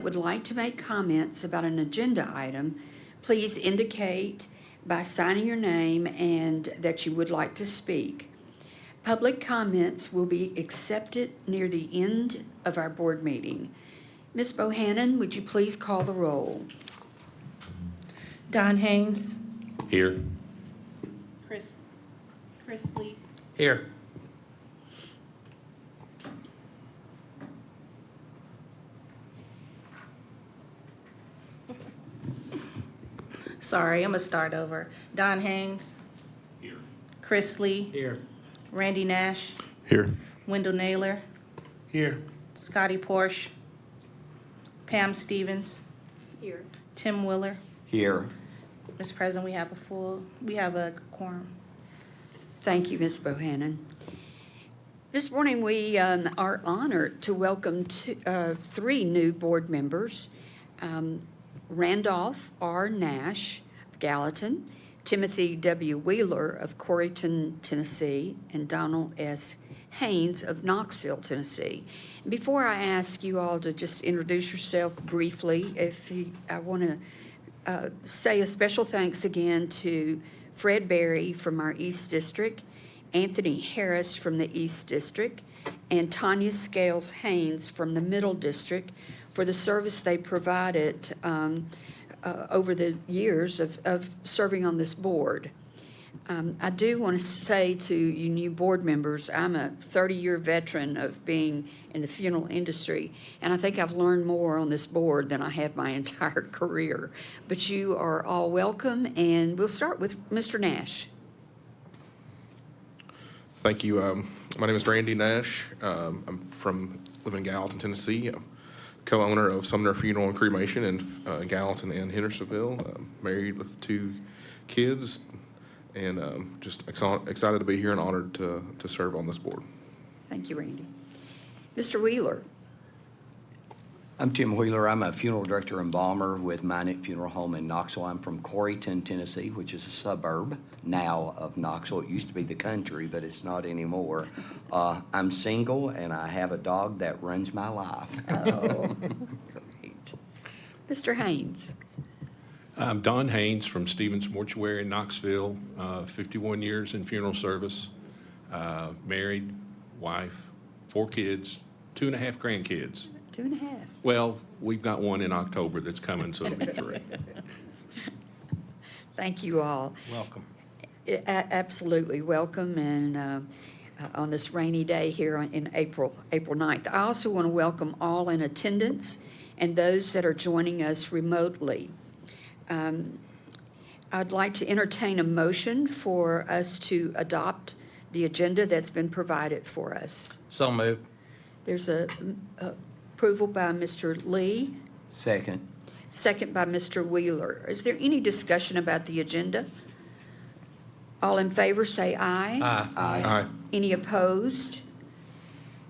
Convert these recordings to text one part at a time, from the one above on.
Would like to make comments about an agenda item, please indicate by signing your name and that you would like to speak. Public comments will be accepted near the end of our board meeting. Ms. Bohannon, would you please call the roll? Don Haynes. Here. Chris Lee. Here. Sorry, I'm gonna start over. Don Haynes. Here. Chris Lee. Here. Randy Nash. Here. Wendell Naylor. Here. Scotty Porsche. Pam Stevens. Here. Tim Willer. Here. Mr. President, we have a quorum. Thank you, Ms. Bohannon. This morning, we are honored to welcome three new board members. Randolph R. Nash of Gallatin, Timothy W. Wheeler of Corryton, Tennessee, and Donald S. Haynes of Knoxville, Tennessee. Before I ask you all to just introduce yourself briefly, I want to say a special thanks again to Fred Berry from our East District, Anthony Harris from the East District, and Tanya Scales Haynes from the Middle District for the service they provided over the years of serving on this board. I do want to say to you new board members, I'm a 30-year veteran of being in the funeral industry, and I think I've learned more on this board than I have my entire career. But you are all welcome, and we'll start with Mr. Nash. Thank you. My name is Randy Nash. I'm live in Gallatin, Tennessee. I'm co-owner of Sumner Funeral and Cremation in Gallatin and Hendersonville. Married with 2 kids, and just excited to be here and honored to serve on this board. Thank you, Randy. Mr. Wheeler. I'm Tim Wheeler. I'm a funeral director and embalmer with Minot Funeral Home in Knoxville. I'm from Corryton, Tennessee, which is a suburb now of Knoxville. It used to be the country, but it's not anymore. I'm single, and I have a dog that runs my life. Oh, great. Mr. Haynes. I'm Don Haynes from Stevens Mortuary in Knoxville, 51 years in funeral service, married, wife, 4 kids, 2.5 grandkids. 2.5. Well, we've got one in October that's coming, so it'll be 3. Thank you all. Welcome. Absolutely welcome, and on this rainy day here in April 9th. I also want to welcome all in attendance and those that are joining us remotely. I'd like to entertain a motion for us to adopt the agenda that's been provided for us. So moved. There's a approval by Mr. Lee, Second. second by Mr. Wheeler. Is there any discussion about the agenda? All in favor say aye. Aye. Aye. Any opposed?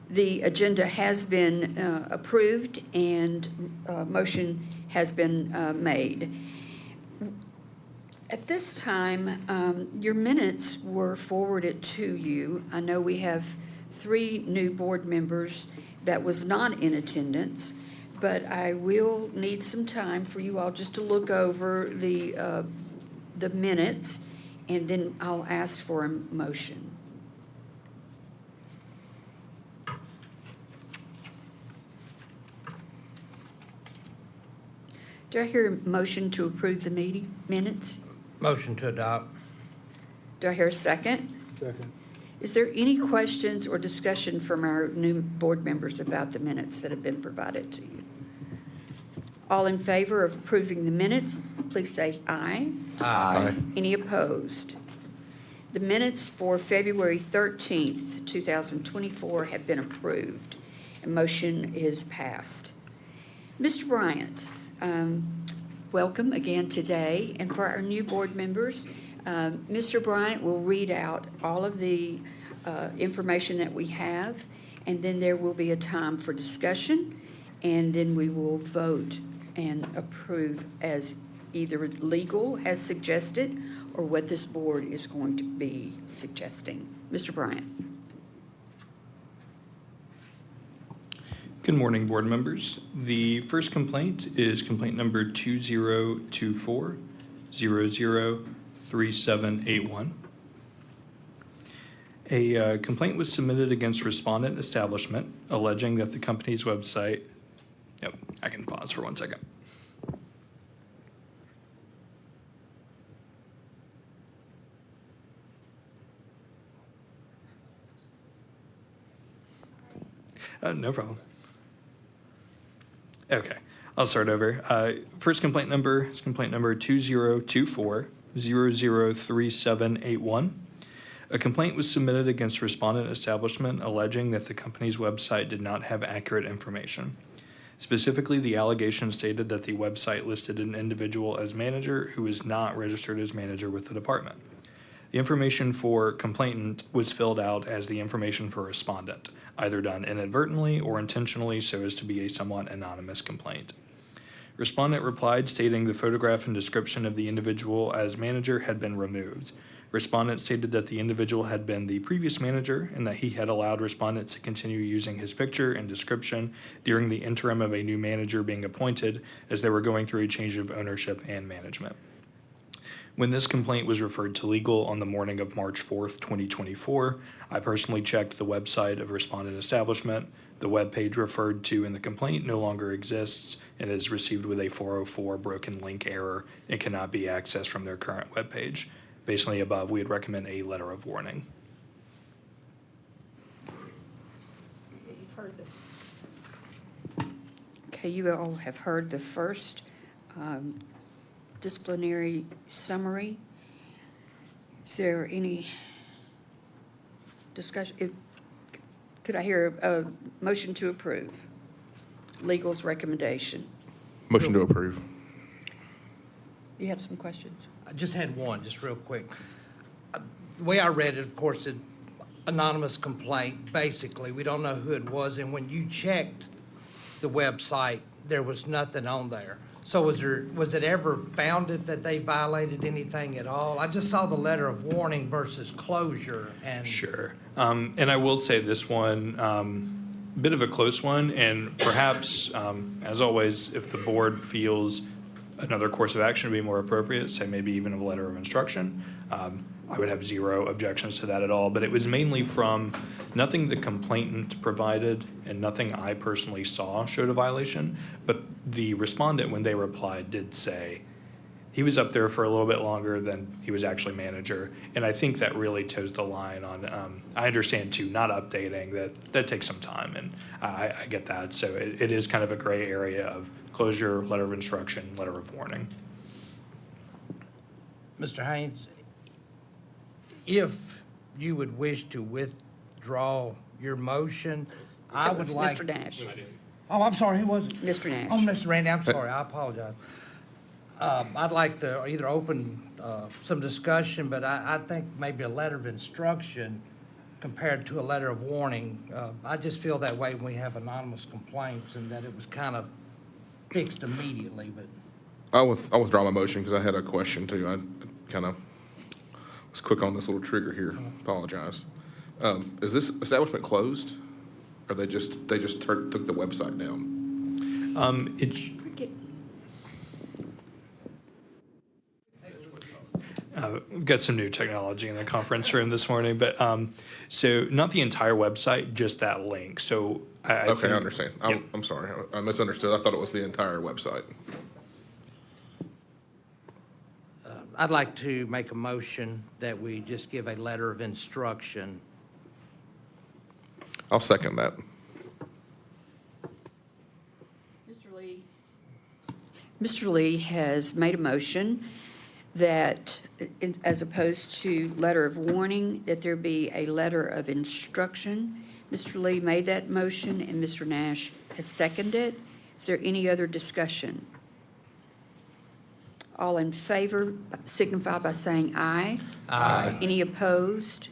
The agenda has been approved, and motion has been made. At this time, your minutes were forwarded to you. I know we have 3 new board members that was not in attendance, but I will need some time for you all just to look over the minutes, and then I'll ask for a motion. Do I hear a motion to approve the meeting minutes? Motion to adopt. Do I hear a second? Second. Is there any questions or discussion from our new board members about the minutes that have been provided to you? All in favor of approving the minutes, please say aye. Aye. Any opposed? The minutes for February 13th, 2024 have been approved, and motion is passed. Mr. Bryant, welcome again today. And for our new board members, Mr. Bryant will read out all of the information that we have, and then there will be a time for discussion, and then we will vote and approve as either legal as suggested or what this board is going to be suggesting. Mr. Bryant. Good morning, board members. The first complaint is complaint number 2024-003781. A complaint was submitted against Respondent Establishment alleging that the company's website, yep, I can pause for 1 second. No problem. Okay, I'll start over. First complaint number is complaint number 2024-003781. A complaint was submitted against Respondent Establishment alleging that the company's website did not have accurate information. Specifically, the allegation stated that the website listed an individual as manager who is not registered as manager with the department. The information for complainant was filled out as the information for respondent, either done inadvertently or intentionally so as to be a somewhat anonymous complaint. Respondent replied stating the photograph and description of the individual as manager had been removed. Respondent stated that the individual had been the previous manager and that he had allowed respondent to continue using his picture and description during the interim of a new manager being appointed as they were going through a change of ownership and management. When this complaint was referred to legal on the morning of March 4th, 2024, I personally checked the website of Respondent Establishment. The web page referred to in the complaint no longer exists and is received with a 404 broken link error and cannot be accessed from their current web page. Based on the above, we would recommend a letter of warning. Okay, you all have heard the first disciplinary summary. Is there any discussion? Could I hear a motion to approve legal's recommendation? Motion to approve. You have some questions? I just had one, just real quick. The way I read it, of course, it anonymous complaint, basically. We don't know who it was, and when you checked the website, there was nothing on there. So was it ever founded that they violated anything at all? I just saw the letter of warning versus closure and. Sure. And I will say this one, bit of a close one, and perhaps, as always, if the board feels another course of action would be more appropriate, say maybe even a letter of instruction, I would have zero objections to that at all. But it was mainly from nothing the complainant provided and nothing I personally saw showed a violation. But the respondent, when they replied, did say he was up there for a little bit longer than he was actually manager. And I think that really toes the line on, I understand too, not updating, that takes some time, and I get that. So it is kind of a gray area of closure, letter of instruction, letter of warning. Mr. Haynes, if you would wish to withdraw your motion, I That would was like. Mr. Nash. Oh, I'm sorry, who was it? Mr. Nash. Oh, Mr. Randy, I'm sorry, I apologize. I'd like to either open some discussion, but I think maybe a letter of instruction compared to a letter of warning. I just feel that way when we have anonymous complaints, and that it was kind of fixed immediately, but. I'll withdraw my motion because I had a question too. I kind of was quick on this little trigger here. Apologize. Is this establishment closed? Or they just took the website down? We've got some new technology in the conference room this morning, but so not the entire website, just that link. So I Okay, think, I understand. Yep. I'm sorry. I misunderstood. I thought it was the entire website. I'd like to make a motion that we just give a letter of instruction. I'll second that. Mr. Lee has made a motion that, as opposed to letter of warning, that there be a letter of instruction. Mr. Lee made that motion, and Mr. Nash has seconded it. Is there any other discussion? All in favor signify by saying aye. Aye. Any opposed?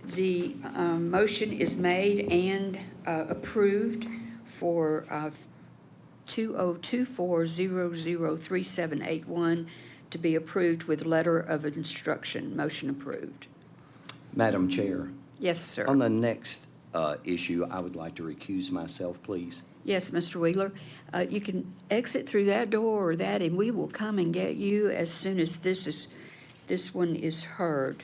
The motion is made and approved for 2024-003781 to be approved with letter of instruction. Motion approved. Madam Chair, Yes, sir. on the next issue, I would like to recuse myself, please. Yes, Mr. Wheeler, you can exit through that door or that, and we will come and get you as soon as this one is heard.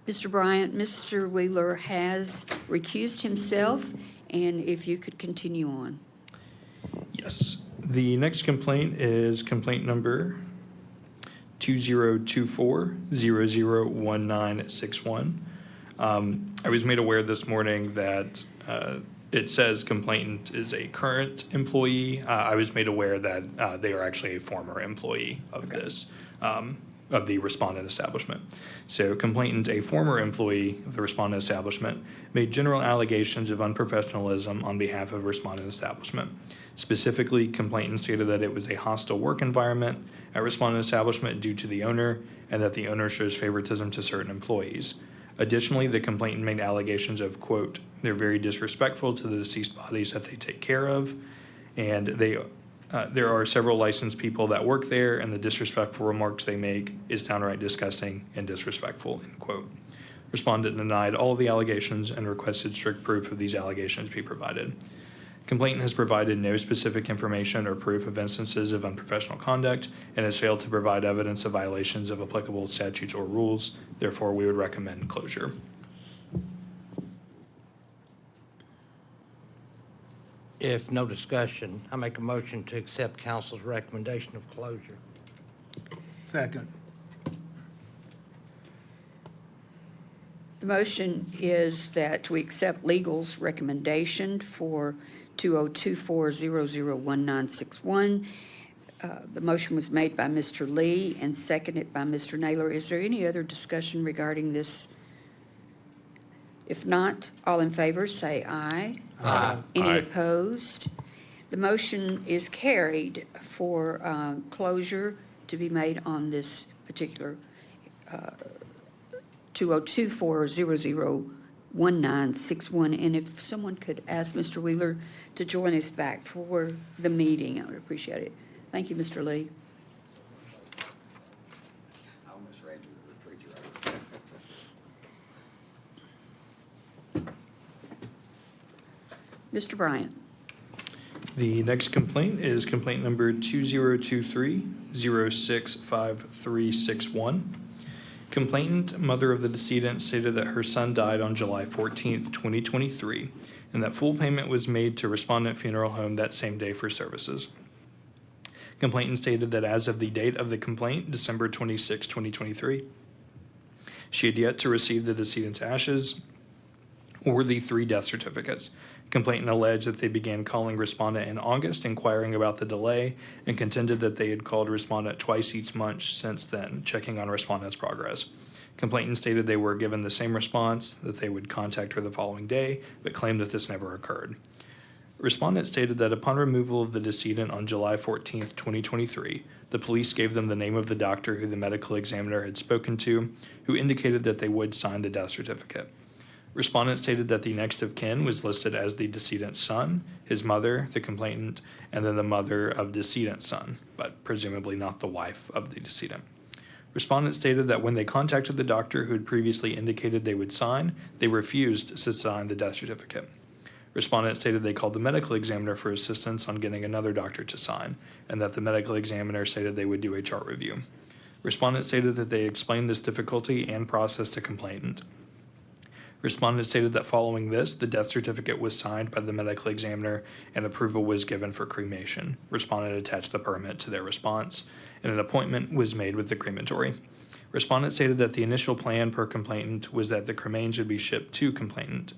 Mr. Bryant, Mr. Wheeler has recused himself, and if you could continue on. Yes. The next complaint is complaint number 2024-001961. I was made aware this morning that it says complainant is a current employee. I was made aware that they are actually a former employee of this, of the respondent establishment. So complainant, a former employee of the respondent establishment, made general allegations of unprofessionalism on behalf of respondent establishment. Specifically, complainant stated that it was a hostile work environment at respondent establishment due to the owner, and that the owner shows favoritism to certain employees. Additionally, the complainant made allegations of, quote, they're very disrespectful to the deceased bodies that they take care of, and there are several licensed people that work there, and the disrespectful remarks they make is downright disgusting and disrespectful, end quote. Respondent denied all of the allegations and requested strict proof of these allegations be provided. Complainant has provided no specific information or proof of instances of unprofessional conduct and has failed to provide evidence of violations of applicable statutes or rules. Therefore, we would recommend closure. If no discussion, I make a motion to accept council's recommendation of closure. Second. The motion is that we accept legal's recommendation for 2024-001961. The motion was made by Mr. Lee and seconded by Mr. Naylor. Is there any other discussion regarding this? If not, all in favor, say aye. Aye. Any Aye. opposed? The motion is carried for closure to be made on this particular 2024-001961. And if someone could ask Mr. Wheeler to join us back for the meeting, I would appreciate it. Thank you, Mr. Lee. I almost ran to the refrigerator. Mr. Bryant. The next complaint is complaint number 2023-065361. Complainant, mother of the decedent, stated that her son died on July 14th, 2023, and that full payment was made to Respondent Funeral Home that same day for services. Complainant stated that as of the date of the complaint, December 26, 2023, she had yet to receive the decedent's ashes or the 3 death certificates. Complainant alleged that they began calling Respondent in August, inquiring about the delay, and contended that they had called Respondent twice each month since then, checking on Respondent's progress. Complainant stated they were given the same response, that they would contact her the following day, but claimed that this never occurred. Respondent stated that upon removal of the decedent on July 14th, 2023, the police gave them the name of the doctor who the medical examiner had spoken to, who indicated that they would sign the death certificate. Respondent stated that the next of kin was listed as the decedent's son, his mother, the complainant, and then the mother of decedent's son, but presumably not the wife of the decedent. Respondent stated that when they contacted the doctor who had previously indicated they would sign, they refused to sign the death certificate. Respondent stated they called the medical examiner for assistance on getting another doctor to sign, and that the medical examiner stated they would do a chart review. Respondent stated that they explained this difficulty and process to complainant. Respondent stated that following this, the death certificate was signed by the medical examiner and approval was given for cremation. Respondent attached the permit to their response, and an appointment was made with the crematory. Respondent stated that the initial plan per complainant was that the cremains would be shipped to complainant.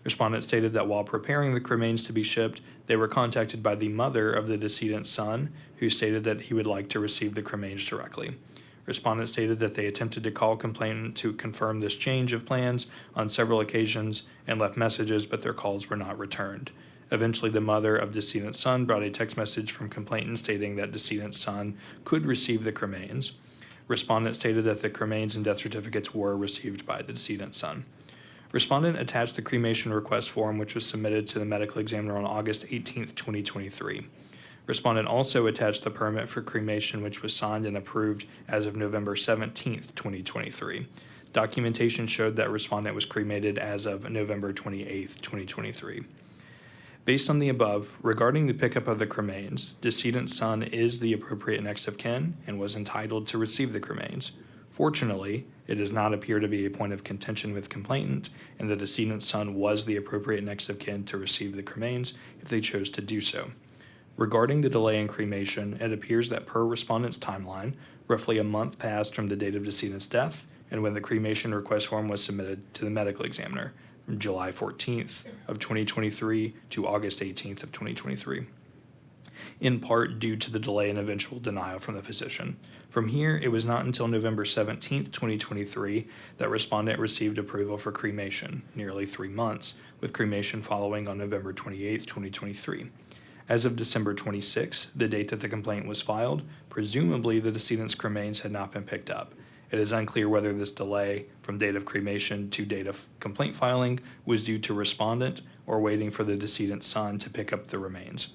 Respondent stated that while preparing the cremains to be shipped, they were contacted by the mother of the decedent's son, who stated that he would like to receive the cremains directly. Respondent stated that they attempted to call complainant to confirm this change of plans on several occasions and left messages, but their calls were not returned. Eventually, the mother of decedent's son brought a text message from complainant stating that decedent's son could receive the cremains. Respondent stated that the cremains and death certificates were received by the decedent's son. Respondent attached the cremation request form, which was submitted to the medical examiner on August 18th, 2023. Respondent also attached the permit for cremation, which was signed and approved as of November 17th, 2023. Documentation showed that respondent was cremated as of November 28th, 2023. Based on the above, regarding the pickup of the cremains, decedent's son is the appropriate next of kin and was entitled to receive the cremains. Fortunately, it does not appear to be a point of contention with complainant, and the decedent's son was the appropriate next of kin to receive the cremains if they chose to do so. Regarding the delay in cremation, it appears that per respondent's timeline, roughly a month passed from the date of decedent's death and when the cremation request form was submitted to the medical examiner, from July 14th of 2023 to August 18th of 2023, in part due to the delay and eventual denial from the physician. From here, it was not until November 17th, 2023, that respondent received approval for cremation, nearly 3 months, with cremation following on November 28th, 2023. As of December 26th, the date that the complaint was filed, presumably the decedent's cremains had not been picked up. It is unclear whether this delay from date of cremation to date of complaint filing was due to respondent or waiting for the decedent's son to pick up the remains.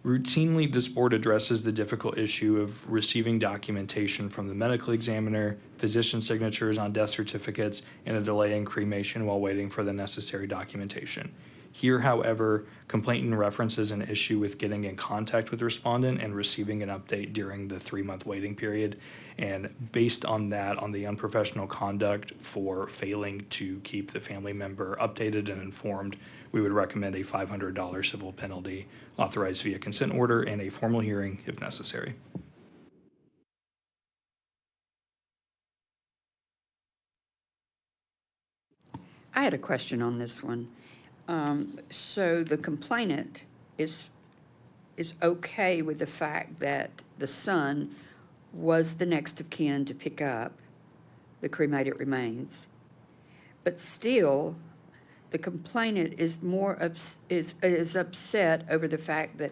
Routinely, this board addresses the difficult issue of receiving documentation from the medical examiner, physician signatures on death certificates, and a delay in cremation while waiting for the necessary documentation. Here, however, complainant references an issue with getting in contact with respondent and receiving an update during the 3-month waiting period. And based on that, on the unprofessional conduct for failing to keep the family member updated and informed, we would recommend a $500 civil penalty authorized via consent order and a formal hearing if necessary. I had a question on this one. So the complainant is okay with the fact that the son was the next of kin to pick up the cremated remains, but still, the complainant is is upset over the fact that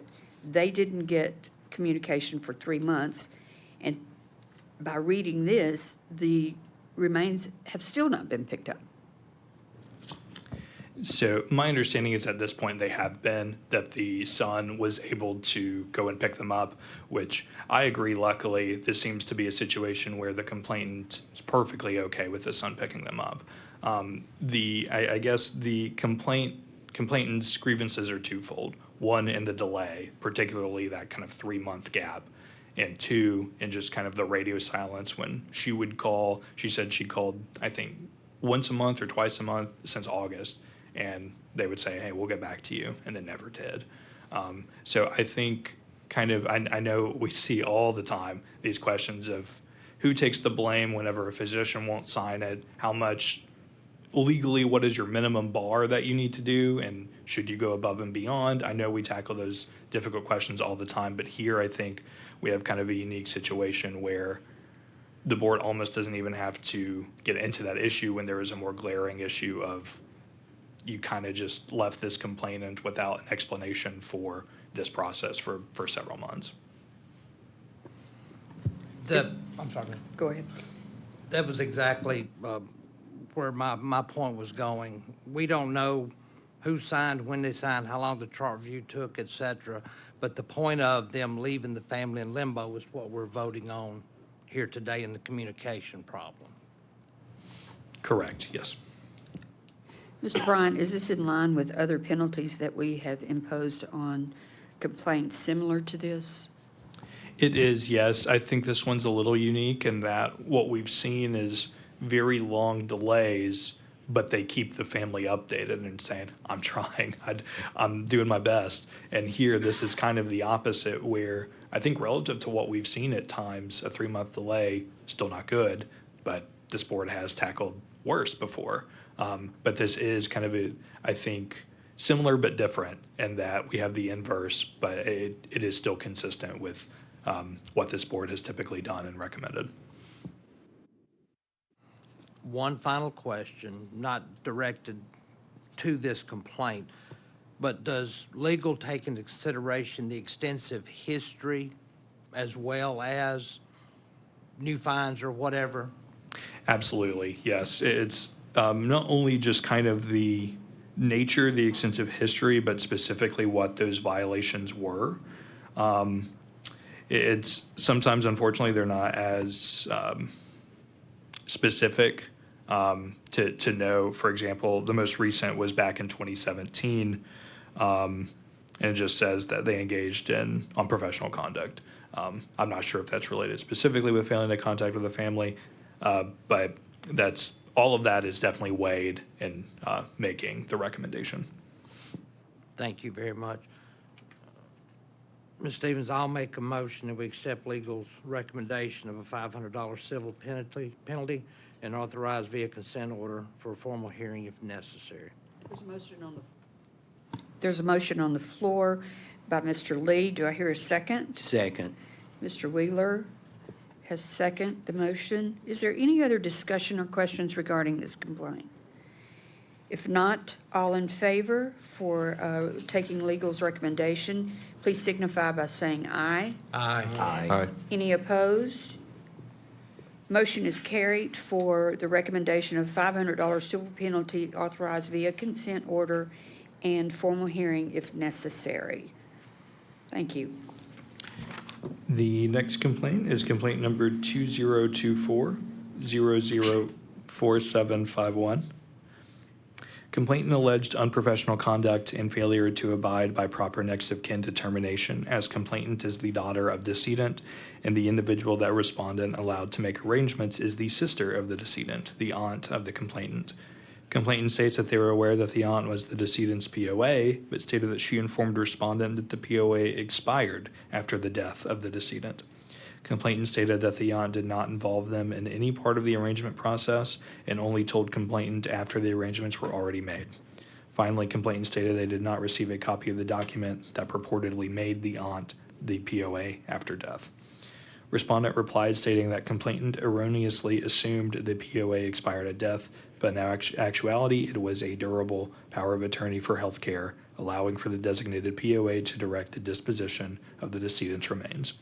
they didn't get communication for 3 months, and by reading this, the remains have still not been picked up. So my understanding is at this point they have been, that the son was able to go and pick them up, which I agree. Luckily, this seems to be a situation where the complainant is perfectly okay with the son picking them up. I guess the complainant's grievances are twofold. One, in the delay, particularly that kind of 3-month gap. And two, in just kind of the radio silence when she would call. She said she called, I think, once a month or twice a month since August. And they would say, hey, we'll get back to you, and then never did. So I think I know we see all the time these questions of who takes the blame whenever a physician won't sign it, how much legally, what is your minimum bar that you need to do, and should you go above and beyond? I know we tackle those difficult questions all the time, but here I think we have kind of a unique situation where the board almost doesn't even have to get into that issue when there is a more glaring issue of you kind of just left this complainant without an explanation for this process for several months. I'm sorry. Go ahead. That was exactly where my point was going. We don't know who signed, when they signed, how long the chart review took, et cetera. But the point of them leaving the family in limbo is what we're voting on here today in the communication problem. Correct, yes. Mr. Bryant, is this in line with other penalties that we have imposed on complaints similar to this? It is, yes. I think this one's a little unique in that what we've seen is very long delays, but they keep the family updated and saying, I'm trying, I'm doing my best. And here, this is kind of the opposite, where I think relative to what we've seen at times, a 3-month delay, still not good, but this board has tackled worse before. But this is kind of, I think, similar but different in that we have the inverse, but it is still consistent with what this board has typically done and recommended. One final question, not directed to this complaint, but does legal take into consideration the extensive history as well as new fines or whatever? Absolutely, yes. It's not only just kind of the nature, the extensive history, but specifically what those violations were. It's sometimes, unfortunately, they're not as specific to know, for example, the most recent was back in 2017. And it just says that they engaged in unprofessional conduct. I'm not sure if that's related specifically with failing to contact with the family, but all of that is definitely weighed in making the recommendation. Thank you very much. Ms. Stevens, I'll make a motion that we accept legal's recommendation of a $500 civil penalty and authorize via consent order for a formal hearing if necessary. There's a motion on the floor by Mr. Lee. Do I hear a second? Second. Mr. Wheeler has second the motion. Is there any other discussion or questions regarding this complaint? If not, all in favor for taking legal's recommendation, please signify by saying aye. Aye. Aye. Any opposed? Motion is carried for the recommendation of $500 civil penalty authorized via consent order and formal hearing if necessary. Thank you. The next complaint is complaint number 2024-004751. Complainant alleged unprofessional conduct and failure to abide by proper next of kin determination, as complainant is the daughter of decedent and the individual that respondent allowed to make arrangements is the sister of the decedent, the aunt of the complainant. Complainant states that they were aware that the aunt was the decedent's POA, but stated that she informed respondent that the POA expired after the death of the decedent. Complainant stated that the aunt did not involve them in any part of the arrangement process and only told complainant after the arrangements were already made. Finally, complainant stated they did not receive a copy of the document that purportedly made the aunt the POA after death. Respondent replied stating that complainant erroneously assumed the POA expired at death, but in actuality it was a durable power of attorney for health care, allowing for the designated POA to direct the disposition of the decedent's remains.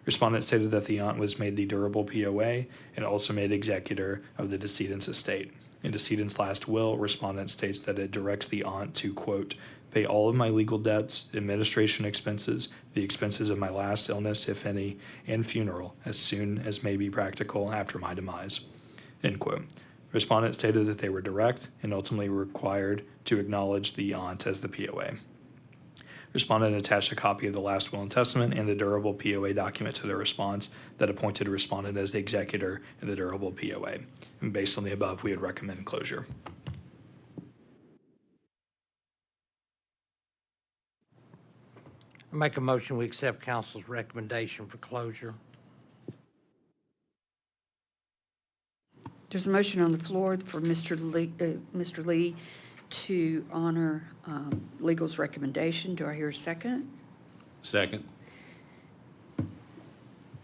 Respondent stated that the aunt was made the durable POA and also made executor of the decedent's estate. In decedent's last will, respondent states that it directs the aunt to, quote, pay all of my legal debts, administration expenses, the expenses of my last illness, if any, and funeral as soon as may be practical after my demise, end quote. Respondent stated that they were direct and ultimately required to acknowledge the aunt as the POA. Respondent attached a copy of the last will and testament and the durable POA document to their response that appointed respondent as the executor in the durable POA. And based on the above, we would recommend closure. I make a motion we accept council's recommendation for closure. There's a motion on the floor for Mr. Lee to honor legal's recommendation. Do I hear a second? Second.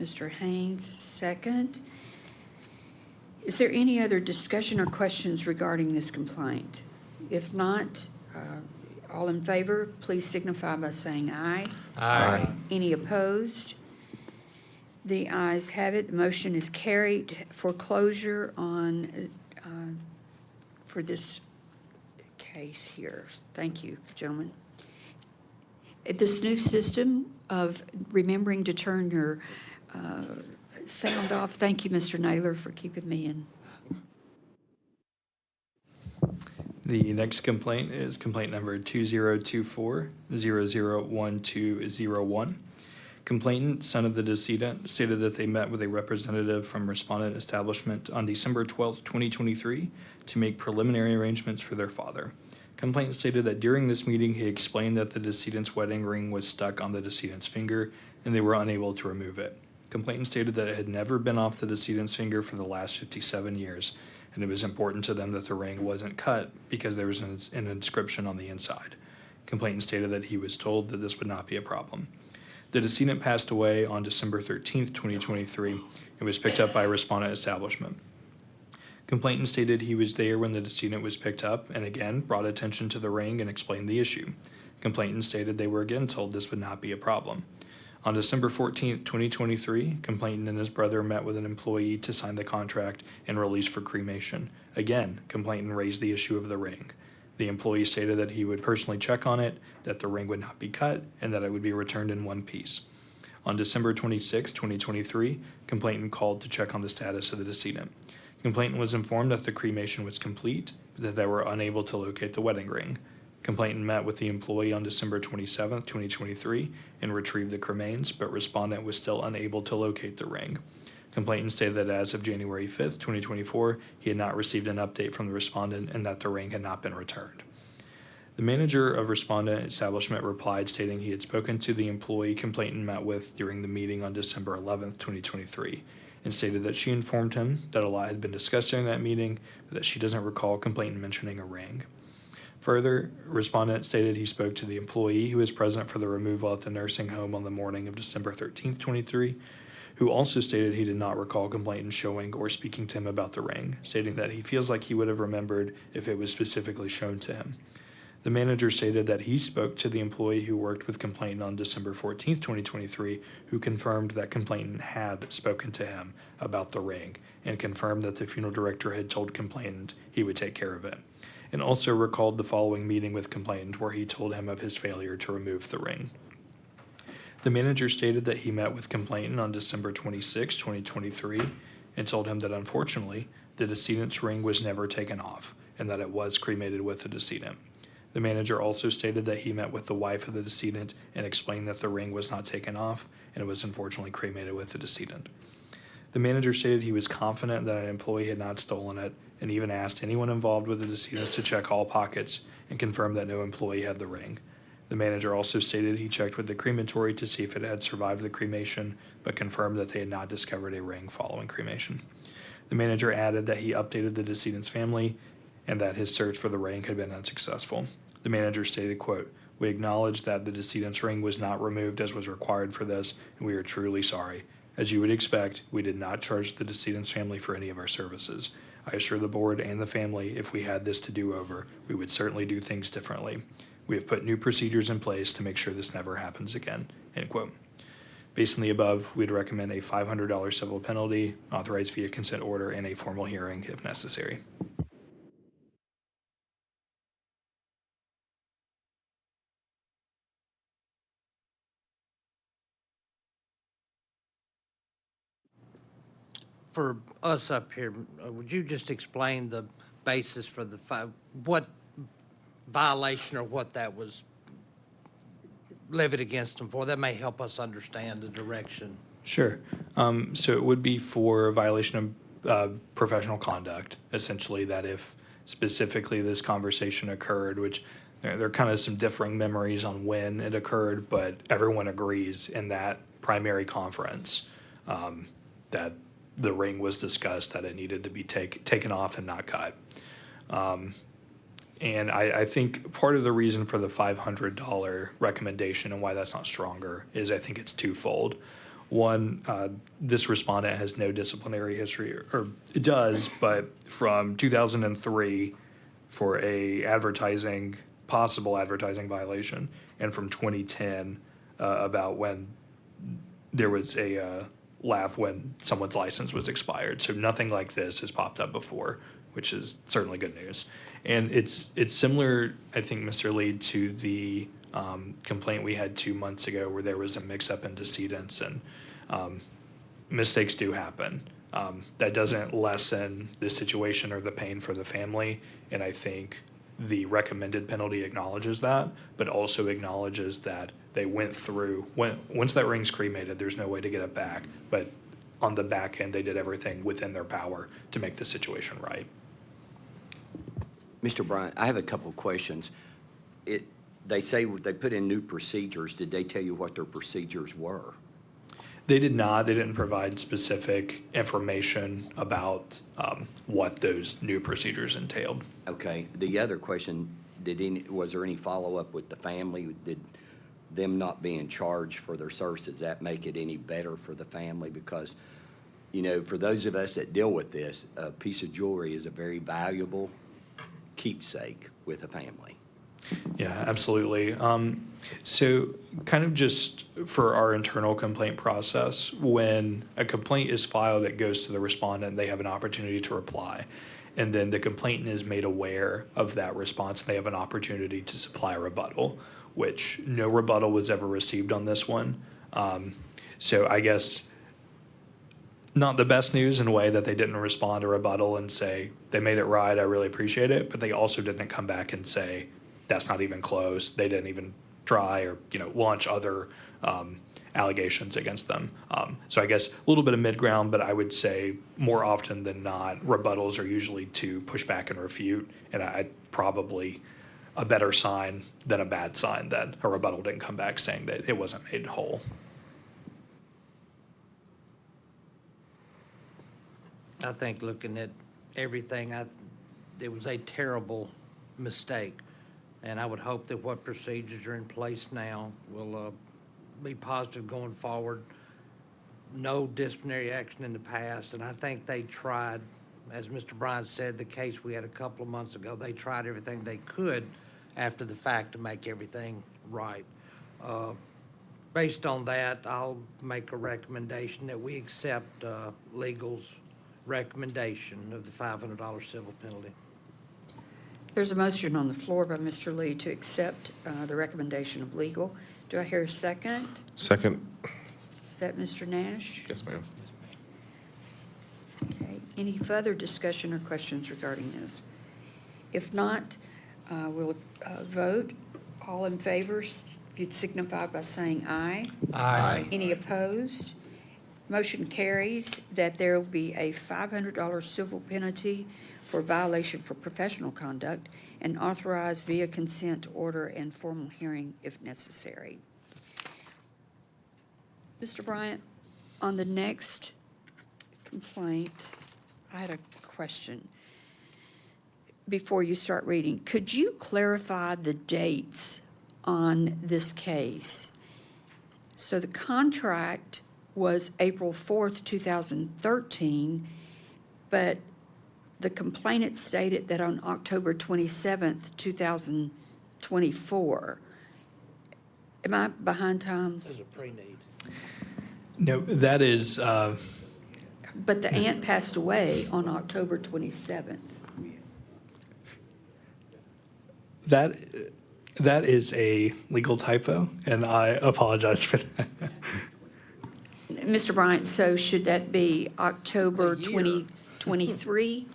Mr. Haynes, second. Is there any other discussion or questions regarding this complaint? If not, all in favor, please signify by saying aye. Aye. Any opposed? The ayes have it. The motion is carried for closure on, for this case here. Thank you, gentlemen. This new system of remembering to turn your sound off. Thank you, Mr. Naylor, for keeping me in. The next complaint is complaint number 2024-001201. Complainant, son of the decedent, stated that they met with a representative from respondent establishment on December 12, 2023, to make preliminary arrangements for their father. Complainant stated that during this meeting, he explained that the decedent's wedding ring was stuck on the decedent's finger, and they were unable to remove it. Complainant stated that it had never been off the decedent's finger for the last 57 years, and it was important to them that the ring wasn't cut because there was an inscription on the inside. Complainant stated that he was told that this would not be a problem. The decedent passed away on December 13, 2023, and was picked up by a respondent establishment. Complainant stated he was there when the decedent was picked up and again brought attention to the ring and explained the issue. Complainant stated they were again told this would not be a problem. On December 14, 2023, complainant and his brother met with an employee to sign the contract and release for cremation. Again, complainant raised the issue of the ring. The employee stated that he would personally check on it, that the ring would not be cut, and that it would be returned in one piece. On December 26, 2023, complainant called to check on the status of the decedent. Complainant was informed that the cremation was complete, but that they were unable to locate the wedding ring. Complainant met with the employee on December 27, 2023, and retrieved the cremains, but respondent was still unable to locate the ring. Complainant stated that as of January 5th, 2024, he had not received an update from the respondent and that the ring had not been returned. The manager of respondent establishment replied stating he had spoken to the employee complainant met with during the meeting on December 11th, 2023, and stated that she informed him that a lot had been discussed during that meeting, but that she doesn't recall complainant mentioning a ring. Further, respondent stated he spoke to the employee who was present for the removal at the nursing home on the morning of December 13th, 2023, who also stated he did not recall complainant showing or speaking to him about the ring, stating that he feels like he would have remembered if it was specifically shown to him. The manager stated that he spoke to the employee who worked with complainant on December 14th, 2023, who confirmed that complainant had spoken to him about the ring and confirmed that the funeral director had told complainant he would take care of it, and also recalled the following meeting with complainant where he told him of his failure to remove the ring. The manager stated that he met with complainant on December 26, 2023, and told him that unfortunately, the decedent's ring was never taken off and that it was cremated with the decedent. The manager also stated that he met with the wife of the decedent and explained that the ring was not taken off and it was unfortunately cremated with the decedent. The manager stated he was confident that an employee had not stolen it and even asked anyone involved with the decedent to check all pockets and confirmed that no employee had the ring. The manager also stated he checked with the crematory to see if it had survived the cremation, but confirmed that they had not discovered a ring following cremation. The manager added that he updated the decedent's family and that his search for the ring had been unsuccessful. The manager stated, quote, "We acknowledge that the decedent's ring was not removed as was required for this, and we are truly sorry. As you would expect, we did not charge the decedent's family for any of our services. I assure the board and the family if we had this to do over, we would certainly do things differently. We have put new procedures in place to make sure this never happens again," end quote. Based on the above, we'd recommend a $500 civil penalty, authorized via consent order, and a formal hearing if necessary. For us up here, would you just explain the basis for what violation or what that was levied against them for? That may help us understand the direction. Sure. So it would be for a violation of professional conduct, essentially, that if specifically this conversation occurred, which there are kind of some differing memories on when it occurred, but everyone agrees in that primary conference that the ring was discussed, that it needed to be taken off and not cut. And I think part of the reason for the $500 recommendation and why that's not stronger is I think it's twofold. One, this respondent has no disciplinary history, or it does, but from 2003 for a possible advertising violation, and from 2010 about when there was a lap when someone's license was expired. So nothing like this has popped up before, which is certainly good news. And it's similar, I think, Mr. Lee, to the complaint we had 2 months ago where there was a mix-up in decedents, and mistakes do happen. That doesn't lessen the situation or the pain for the family, and I think the recommended penalty acknowledges that, but also acknowledges that they went through, once that ring's cremated, there's no way to get it back, but on the back end, they did everything within their power to make the situation right. Mr. Bryant, I have a couple of questions. They say they put in new procedures. Did they tell you what their procedures were? They did not. They didn't provide specific information about what those new procedures entailed. Okay. The other question, was there any follow-up with the family? Did them not being charged for their services, does that make it any better for the family? Because, you know, for those of us that deal with this, a piece of jewelry is a very valuable keepsake with a family. Yeah, absolutely. So kind of just for our internal complaint process, when a complaint is filed, it goes to the respondent, they have an opportunity to reply. And then the complainant is made aware of that response, and they have an opportunity to supply a rebuttal, which no rebuttal was ever received on this one. So I guess not the best news in a way that they didn't respond to rebuttal and say, they made it right, I really appreciate it, but they also didn't come back and say, that's not even close, they didn't even try or, launch other allegations against them. So I guess a little bit of mid-ground, but I would say more often than not, rebuttals are usually to push back and refute, and I probably a better sign than a bad sign that a rebuttal didn't come back saying that it wasn't made whole. I think looking at everything, it was a terrible mistake. And I would hope that what procedures are in place now will be positive going forward. No disciplinary action in the past, and I think they tried, as Mr. Bryant said, the case we had a couple of months ago, they tried everything they could after the fact to make everything right. Based on that, I'll make a recommendation that we accept legal's recommendation of the $500 civil penalty. There's a motion on the floor by Mr. Lee to accept the recommendation of legal. Do I hear a second? Second. Is that Mr. Nash? Yes, ma'am. Okay. Any further discussion or questions regarding this? If not, we'll vote. All in favor, if you'd signify by saying aye. Aye. Any opposed? Motion carries that there will be a $500 civil penalty for violation for professional conduct and authorized via consent order and formal hearing if necessary. Mr. Bryant, on the next complaint, I had a question before you start reading. Could you clarify the dates on this case? So the contract was April 4th, 2013, but the complainant stated that on October 27th, 2024. Am I behind times? There's a pre-need. No, that is, But the aunt passed away on October 27th. that is a legal typo, and I apologize for that. Mr. Bryant, so should that be October A year. 2023?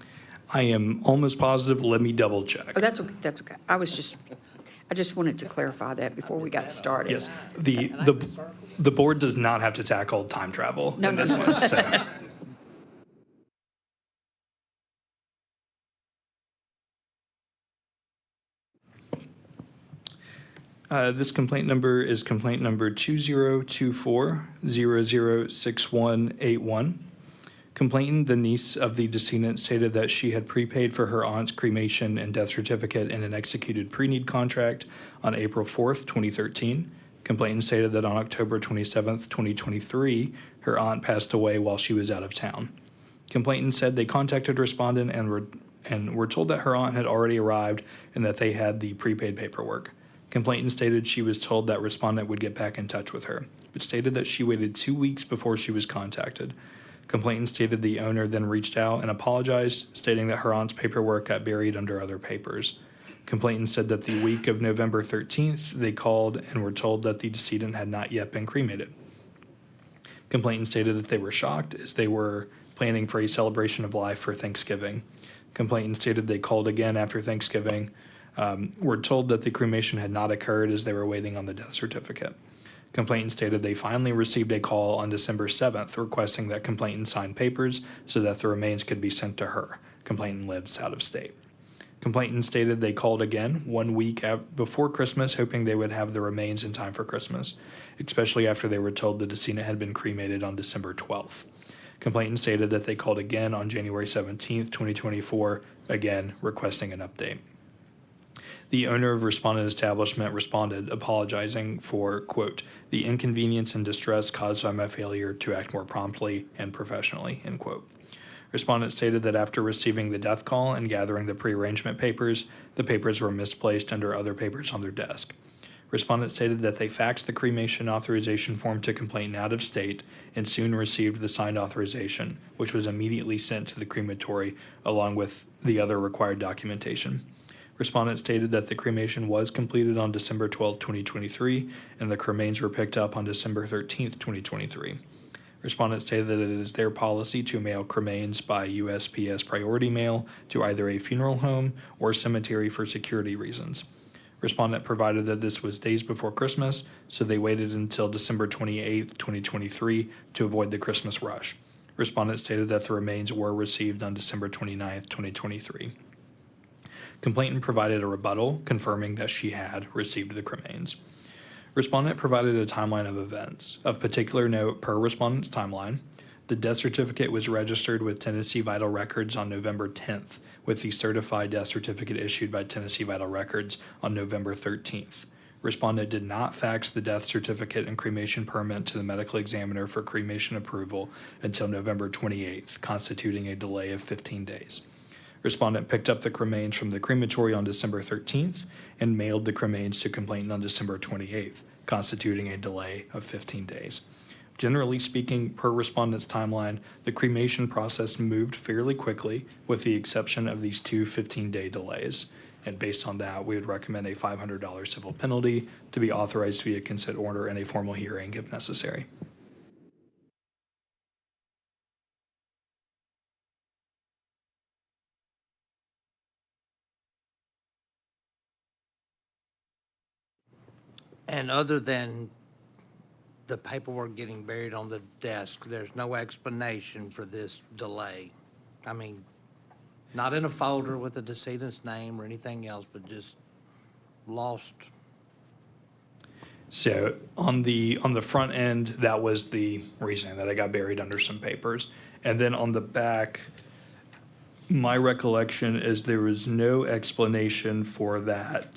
I am almost positive, let me double check. Oh, that's okay, that's okay. I just wanted to clarify that before we got started. Yes, the board does not have to tackle time travel No, in no, this no. one, so. This complaint number is complaint number 2024-006181. Complainant, the niece of the decedent, stated that she had prepaid for her aunt's cremation and death certificate in an executed pre-need contract on April 4th, 2013. Complainant stated that on October 27th, 2023, her aunt passed away while she was out of town. Complainant said they contacted respondent and were told that her aunt had already arrived and that they had the prepaid paperwork. Complainant stated she was told that respondent would get back in touch with her, but stated that she waited 2 weeks before she was contacted. Complainant stated the owner then reached out and apologized, stating that her aunt's paperwork got buried under other papers. Complainant said that the week of November 13th, they called and were told that the decedent had not yet been cremated. Complainant stated that they were shocked as they were planning for a celebration of life for Thanksgiving. Complainant stated they called again after Thanksgiving, were told that the cremation had not occurred as they were waiting on the death certificate. Complainant stated they finally received a call on December 7th requesting that complainant sign papers so that the remains could be sent to her. Complainant lives out of state. Complainant stated they called again 1 week before Christmas, hoping they would have the remains in time for Christmas, especially after they were told the decedent had been cremated on December 12th. Complainant stated that they called again on January 17th, 2024, again requesting an update. The owner of respondent establishment responded, apologizing for, quote, the inconvenience and distress caused by my failure to act more promptly and professionally, end quote. Respondent stated that after receiving the death call and gathering the pre-arrangement papers, the papers were misplaced under other papers on their desk. Respondent stated that they faxed the cremation authorization form to complainant out of state and soon received the signed authorization, which was immediately sent to the crematory along with the other required documentation. Respondent stated that the cremation was completed on December 12, 2023, and the remains were picked up on December 13, 2023. Respondent stated that it is their policy to mail cremains by USPS priority mail to either a funeral home or cemetery for security reasons. Respondent provided that this was days before Christmas, so they waited until December 28th, 2023 to avoid the Christmas rush. Respondent stated that the remains were received on December 29th, 2023. Complainant provided a rebuttal confirming that she had received the cremains. Respondent provided a timeline of events. Of particular note, per respondent's timeline, the death certificate was registered with Tennessee Vital Records on November 10th, with the certified death certificate issued by Tennessee Vital Records on November 13th. Respondent did not fax the death certificate and cremation permit to the medical examiner for cremation approval until November 28th, constituting a delay of 15 days. Respondent picked up the cremains from the crematory on December 13th and mailed the cremains to complainant on December 28th, constituting a delay of 15 days. Generally speaking, per respondent's timeline, the cremation process moved fairly quickly, with the exception of these two 15-day delays. And based on that, we would recommend a $500 civil penalty to be authorized via consent order and a formal hearing if necessary. And other than the paperwork getting buried on the desk, there's no explanation for this delay. I mean, not in a folder with the decedent's name or anything else, but just lost. So on the front end, that was the reasoning that I got buried under some papers. And then on the back, my recollection is there was no explanation for that.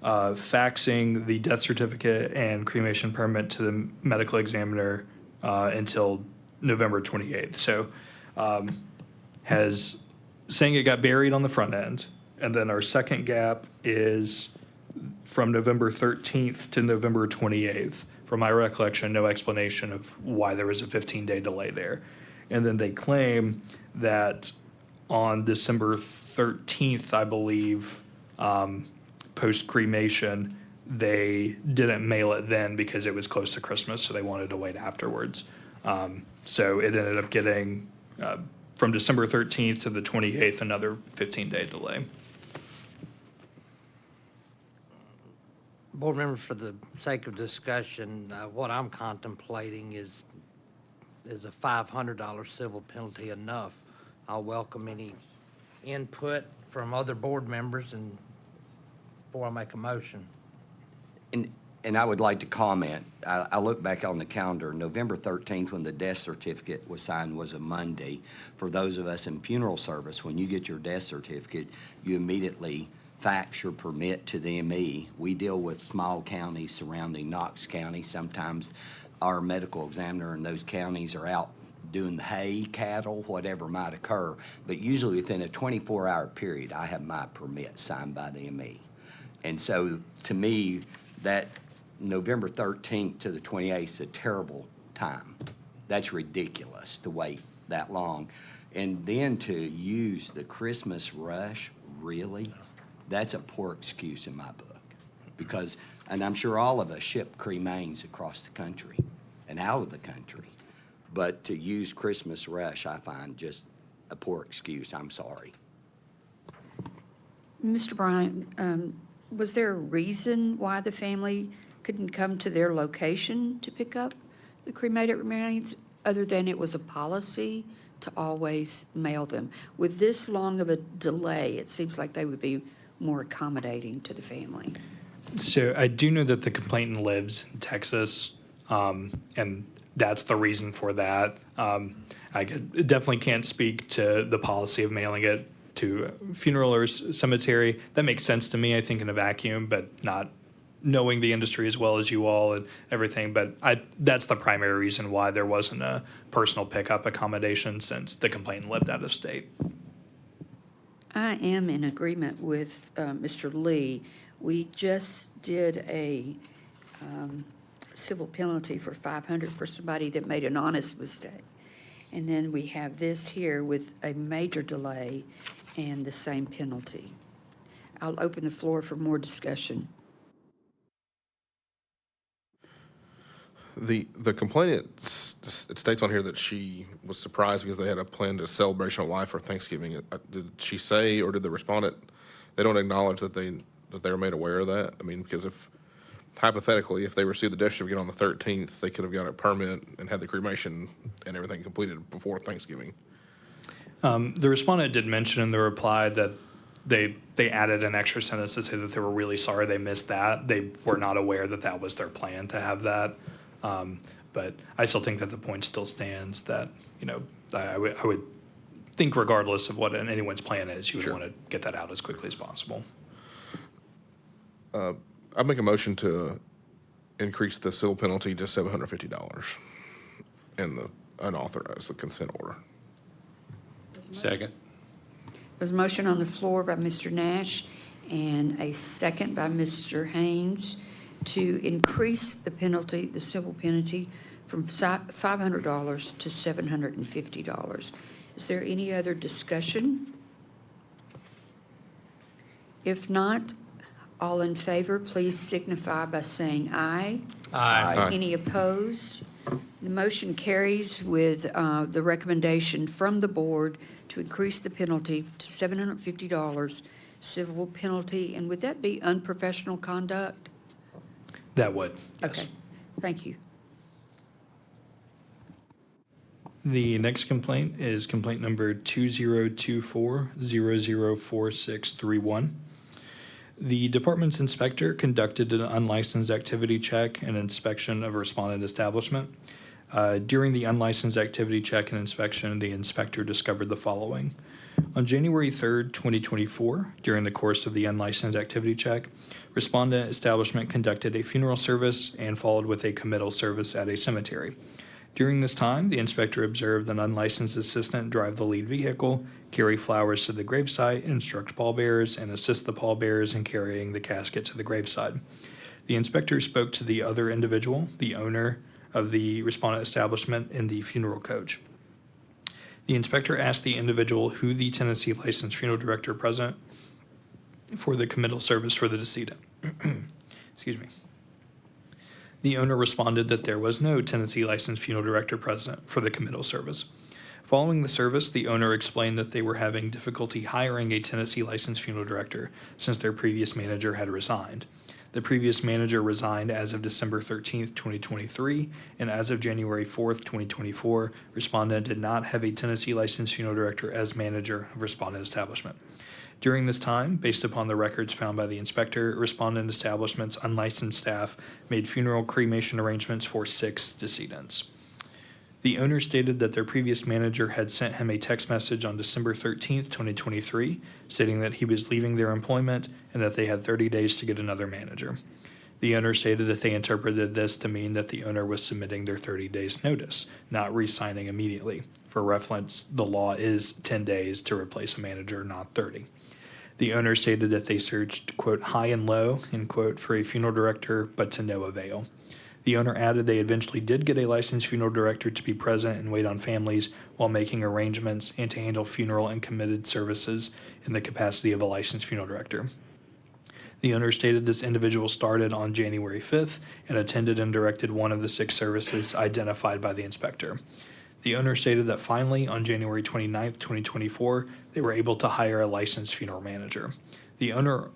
Faxing the death certificate and cremation permit to the medical examiner until November 28th. So has saying it got buried on the front end. And then our second gap is from November 13th to November 28th. From my recollection, no explanation of why there was a 15-day delay there. And then they claim that on December 13th, I believe, post-cremation, they didn't mail it then because it was close to Christmas, so they wanted to wait afterwards. So it ended up getting, from December 13th to the 28th, another 15-day delay. Board members, for the sake of discussion, what I'm contemplating is a $500 civil penalty enough? I'll welcome any input from other board members and before I make a motion. And I would like to comment, I look back on the calendar, November 13th, when the death certificate was signed, was a Monday. For those of us in funeral service, when you get your death certificate, you immediately fax your permit to the ME. We deal with small counties surrounding Knox County. Sometimes our medical examiner in those counties are out doing the hay, cattle, whatever might occur. But usually within a 24-hour period, I have my permit signed by the ME. And so, to me, that November 13th to the 28th is a terrible time. That's ridiculous to wait that long. And then to use the Christmas rush, really, that's a poor excuse in my book. Because, and I'm sure all of us ship cremains across the country and out of the country. But to use Christmas rush, I find just a poor excuse. I'm sorry. Mr. Bryant, was there a reason why the family couldn't come to their location to pick up the cremated remains, other than it was a policy to always mail them? With this long of a delay, it seems like they would be more accommodating to the family. So I do know that the complainant lives in Texas, and that's the reason for that. Definitely can't speak to the policy of mailing it to funeral or cemetery. That makes sense to me, I think, in a vacuum, but not knowing the industry as well as you all and everything. But that's the primary reason why there wasn't a personal pickup accommodation, since the complainant lived out of state. I am in agreement with Mr. Lee. We just did a civil penalty for $500 for somebody that made an honest mistake. And then we have this here with a major delay and the same penalty. I'll open the floor for more discussion. The complaint, it states on here that she was surprised because they had a planned celebration of life for Thanksgiving. Did she say, or did the respondent, they don't acknowledge that they were made aware of that? I mean, because if, hypothetically, if they received the death certificate on the 13th, they could have got a permit and had the cremation and everything completed before Thanksgiving. The respondent did mention in the reply that they added an extra sentence to say that they were really sorry they missed that. They were not aware that that was their plan to have that. But I still think that the point still stands that, you know, I would think regardless of what anyone's plan is, you would Sure. want to get that out as quickly as possible. I'd make a motion to increase the civil penalty to $750 and unauthorize the consent order. Second. There's a motion on the floor by Mr. Nash and a second by Mr. Haynes to increase the penalty, the civil penalty, from $500 to $750. Is there any other discussion? If not, all in favor, please signify by saying aye. Aye. Any opposed? The motion carries with the recommendation from the board to increase the penalty to $750 civil penalty. And would that be unprofessional conduct? That would, yes. Okay, thank you. The next complaint is complaint number 2024-004631. The department's inspector conducted an unlicensed activity check and inspection of a respondent establishment. During the unlicensed activity check and inspection, the inspector discovered the following. On January 3rd, 2024, during the course of the unlicensed activity check, respondent establishment conducted a funeral service and followed with a committal service at a cemetery. During this time, the inspector observed an unlicensed assistant drive the lead vehicle, carry flowers to the gravesite, instruct pallbearers, and assist the pallbearers in carrying the casket to the graveside. The inspector spoke to the other individual, the owner of the respondent establishment, in the funeral coach. The inspector asked the individual who the Tennessee licensed funeral director present for the committal service for the decedent. Excuse me. The owner responded that there was no Tennessee licensed funeral director present for the committal service. Following the service, the owner explained that they were having difficulty hiring a Tennessee licensed funeral director since their previous manager had resigned. The previous manager resigned as of December 13th, 2023, and as of January 4th, 2024, respondent did not have a Tennessee licensed funeral director as manager of respondent establishment. During this time, based upon the records found by the inspector, respondent establishment's unlicensed staff made funeral cremation arrangements for 6 decedents. The owner stated that their previous manager had sent him a text message on December 13th, 2023, stating that he was leaving their employment and that they had 30 days to get another manager. The owner stated that they interpreted this to mean that the owner was submitting their 30 days notice, not re-signing immediately. For reference, the law is 10 days to replace a manager, not 30. The owner stated that they searched, quote, high and low, end quote, for a funeral director, but to no avail. The owner added they eventually did get a licensed funeral director to be present and wait on families while making arrangements and to handle funeral and committed services in the capacity of a licensed funeral director. The owner stated this individual started on January 5th and attended and directed one of the 6 services identified by the inspector. The owner stated that finally, on January 29th, 2024, they were able to hire a licensed funeral manager. The owner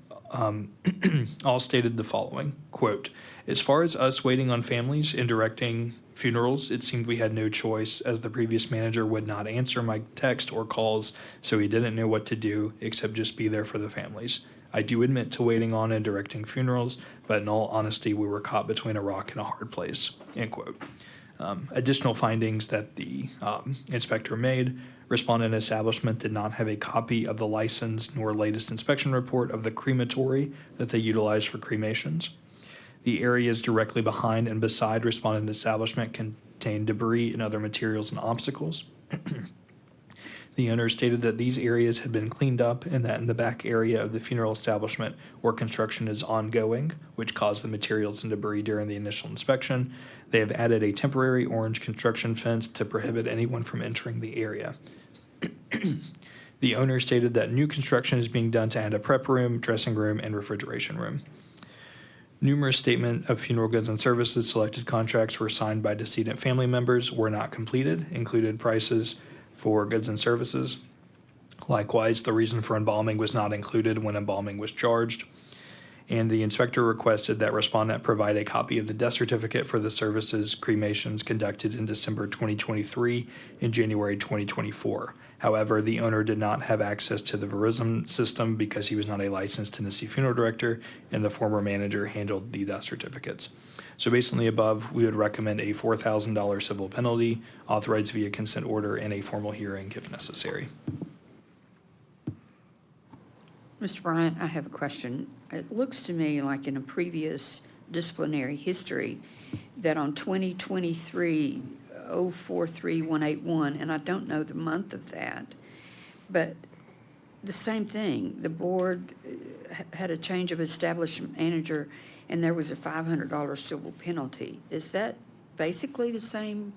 all stated the following, quote, as far as us waiting on families and directing funerals, it seemed we had no choice as the previous manager would not answer my text or calls, so he didn't know what to do except just be there for the families. I do admit to waiting on and directing funerals, but in all honesty, we were caught between a rock and a hard place, end quote. Additional findings that the inspector made, respondent establishment did not have a copy of the license nor latest inspection report of the crematory that they utilized for cremations. The areas directly behind and beside respondent establishment contained debris and other materials and obstacles. The owner stated that these areas had been cleaned up and that in the back area of the funeral establishment where construction is ongoing, which caused the materials and debris during the initial inspection, they have added a temporary orange construction fence to prohibit anyone from entering the area. The owner stated that new construction is being done to add a prep room, dressing room, and refrigeration room. Numerous statement of funeral goods and services selected contracts were signed by decedent family members were not completed, included prices for goods and services. Likewise, the reason for embalming was not included when embalming was charged. And the inspector requested that respondent provide a copy of the death certificate for the services cremations conducted in December 2023 and January 2024. However, the owner did not have access to the Verizon system because he was not a licensed Tennessee funeral director, and the former manager handled the death certificates. So based on the above, we would recommend a $4,000 civil penalty authorized via consent order and a formal hearing if necessary. Mr. Bryant, I have a question. It looks to me like in a previous disciplinary history that on 2023-043181, and I don't know the month of that, but the same thing, the board had a change of establishment manager and there was a $500 civil penalty. Is that basically the same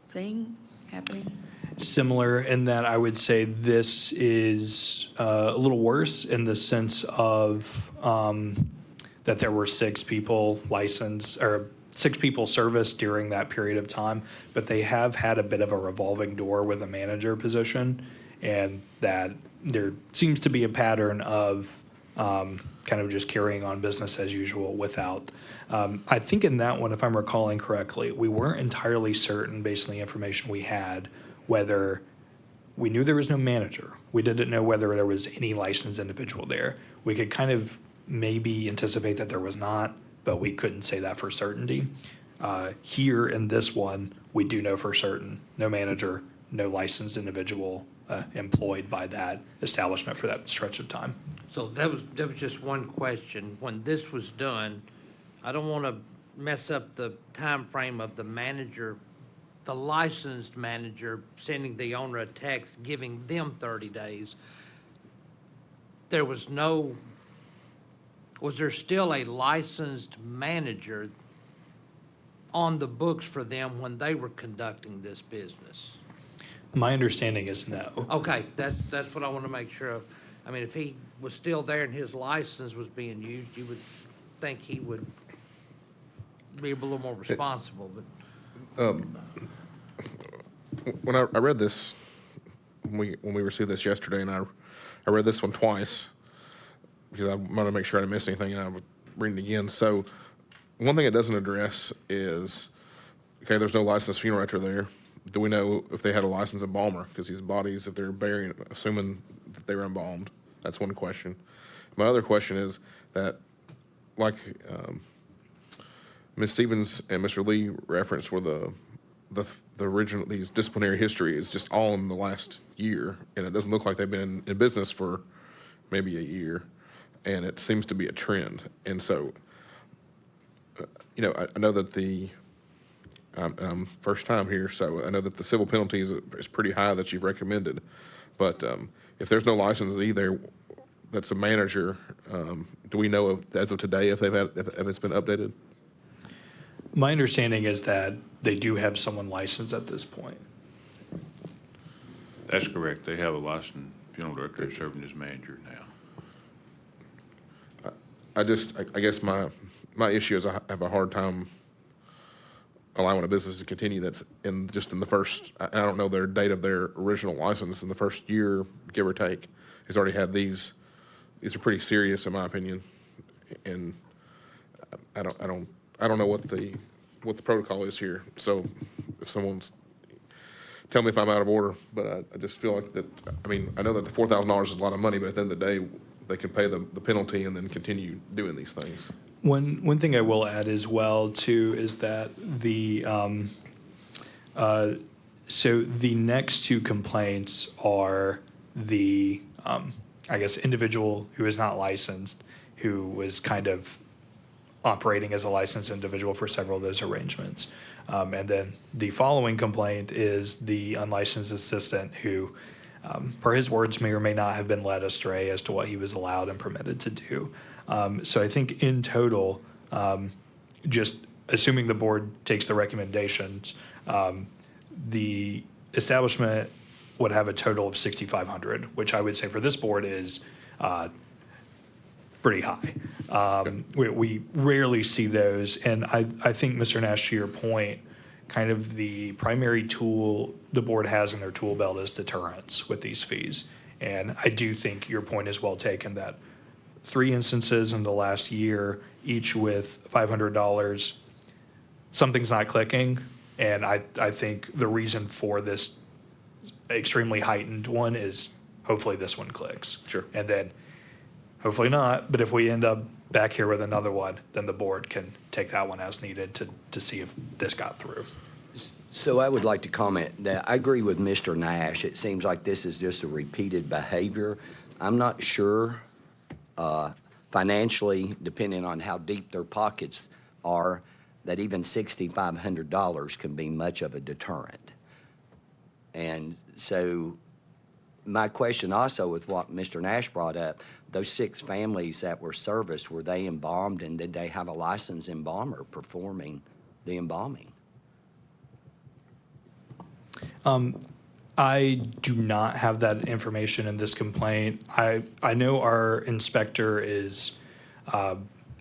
thing happening? Similar in that I would say this is a little worse in the sense of that there were 6 people licensed or 6 people serviced during that period of time, but they have had a bit of a revolving door with a manager position, and that there seems to be a pattern of kind of just carrying on business as usual without. I think in that one, if I'm recalling correctly, we weren't entirely certain based on the information we had whether we knew there was no manager. We didn't know whether there was any licensed individual there. We could kind of maybe anticipate that there was not, but we couldn't say that for certainty. Here in this one, we do know for certain, no manager, no licensed individual employed by that establishment for that stretch of time. So that was just one question. When this was done, I don't want to mess up the time frame of the manager, the licensed manager sending the owner a text, giving them 30 days. Was there still a licensed manager on the books for them when they were conducting this business? My understanding is no. Okay, that's what I want to make sure of. I mean, if he was still there and his license was being used, you would think he would be a little more responsible, but. When I read this, when we received this yesterday, and I read this one twice because I wanted to make sure I didn't miss anything, and I was reading it again. So one thing it doesn't address is, okay, there's no licensed funeral director there. Do we know if they had a licensed embalmer? Because these bodies, if they're burying, assuming that they were embalmed, that's one question. My other question is that, like Ms. Stevens and Mr. Lee referenced, were the original, these disciplinary history is just all in the last year, and it doesn't look like they've been in business for maybe a year, and it seems to be a trend. And so, I know that I'm first time here, so I know that the civil penalty is pretty high that you've recommended, but if there's no license either, that's a manager, do we know as of today if it's been updated? My understanding is that they do have someone licensed at this point. That's correct. They have a licensed funeral director serving as manager now. I guess my issue is I have a hard time allowing a business to continue that's in the first, I don't know their date of their original license, in the first year, give or take, has already had these are pretty serious in my opinion. And I don't know what the protocol is here. So if someone's, tell me if I'm out of order, but I just feel like that, I mean, I know that the $4,000 is a lot of money, but at the end of the day, they can pay the penalty and then continue doing these things. One thing I will add as well too is that so the next 2 complaints are the I guess individual who is not licensed, who was kind of operating as a licensed individual for several of those arrangements. And then the following complaint is the unlicensed assistant who, per his words, may or may not have been led astray as to what he was allowed and permitted to do. So I think in total, just assuming the board takes the recommendations, the establishment would have a total of $6,500, which I would say for this board is pretty high. We rarely see those, and I think, Mr. Nash, to your point, kind of the primary tool the board has in their tool belt is deterrence with these fees. And I do think your point is well taken, that 3 instances in the last year, each with $500, something's not clicking. And I think the reason for this extremely heightened one is hopefully this one clicks. Sure. And then hopefully not, but if we end up back here with another one, then the board can take that one as needed to see if this got through. So I would like to comment that I agree with Mr. Nash. It seems like this is just a repeated behavior. I'm not sure financially, depending on how deep their pockets are, that even $6,500 can be much of a deterrent. And so my question also with what Mr. Nash brought up, those 6 families that were serviced, were they embalmed, and did they have a licensed embalmer performing the embalming? I do not have that information in this complaint. I know our inspector is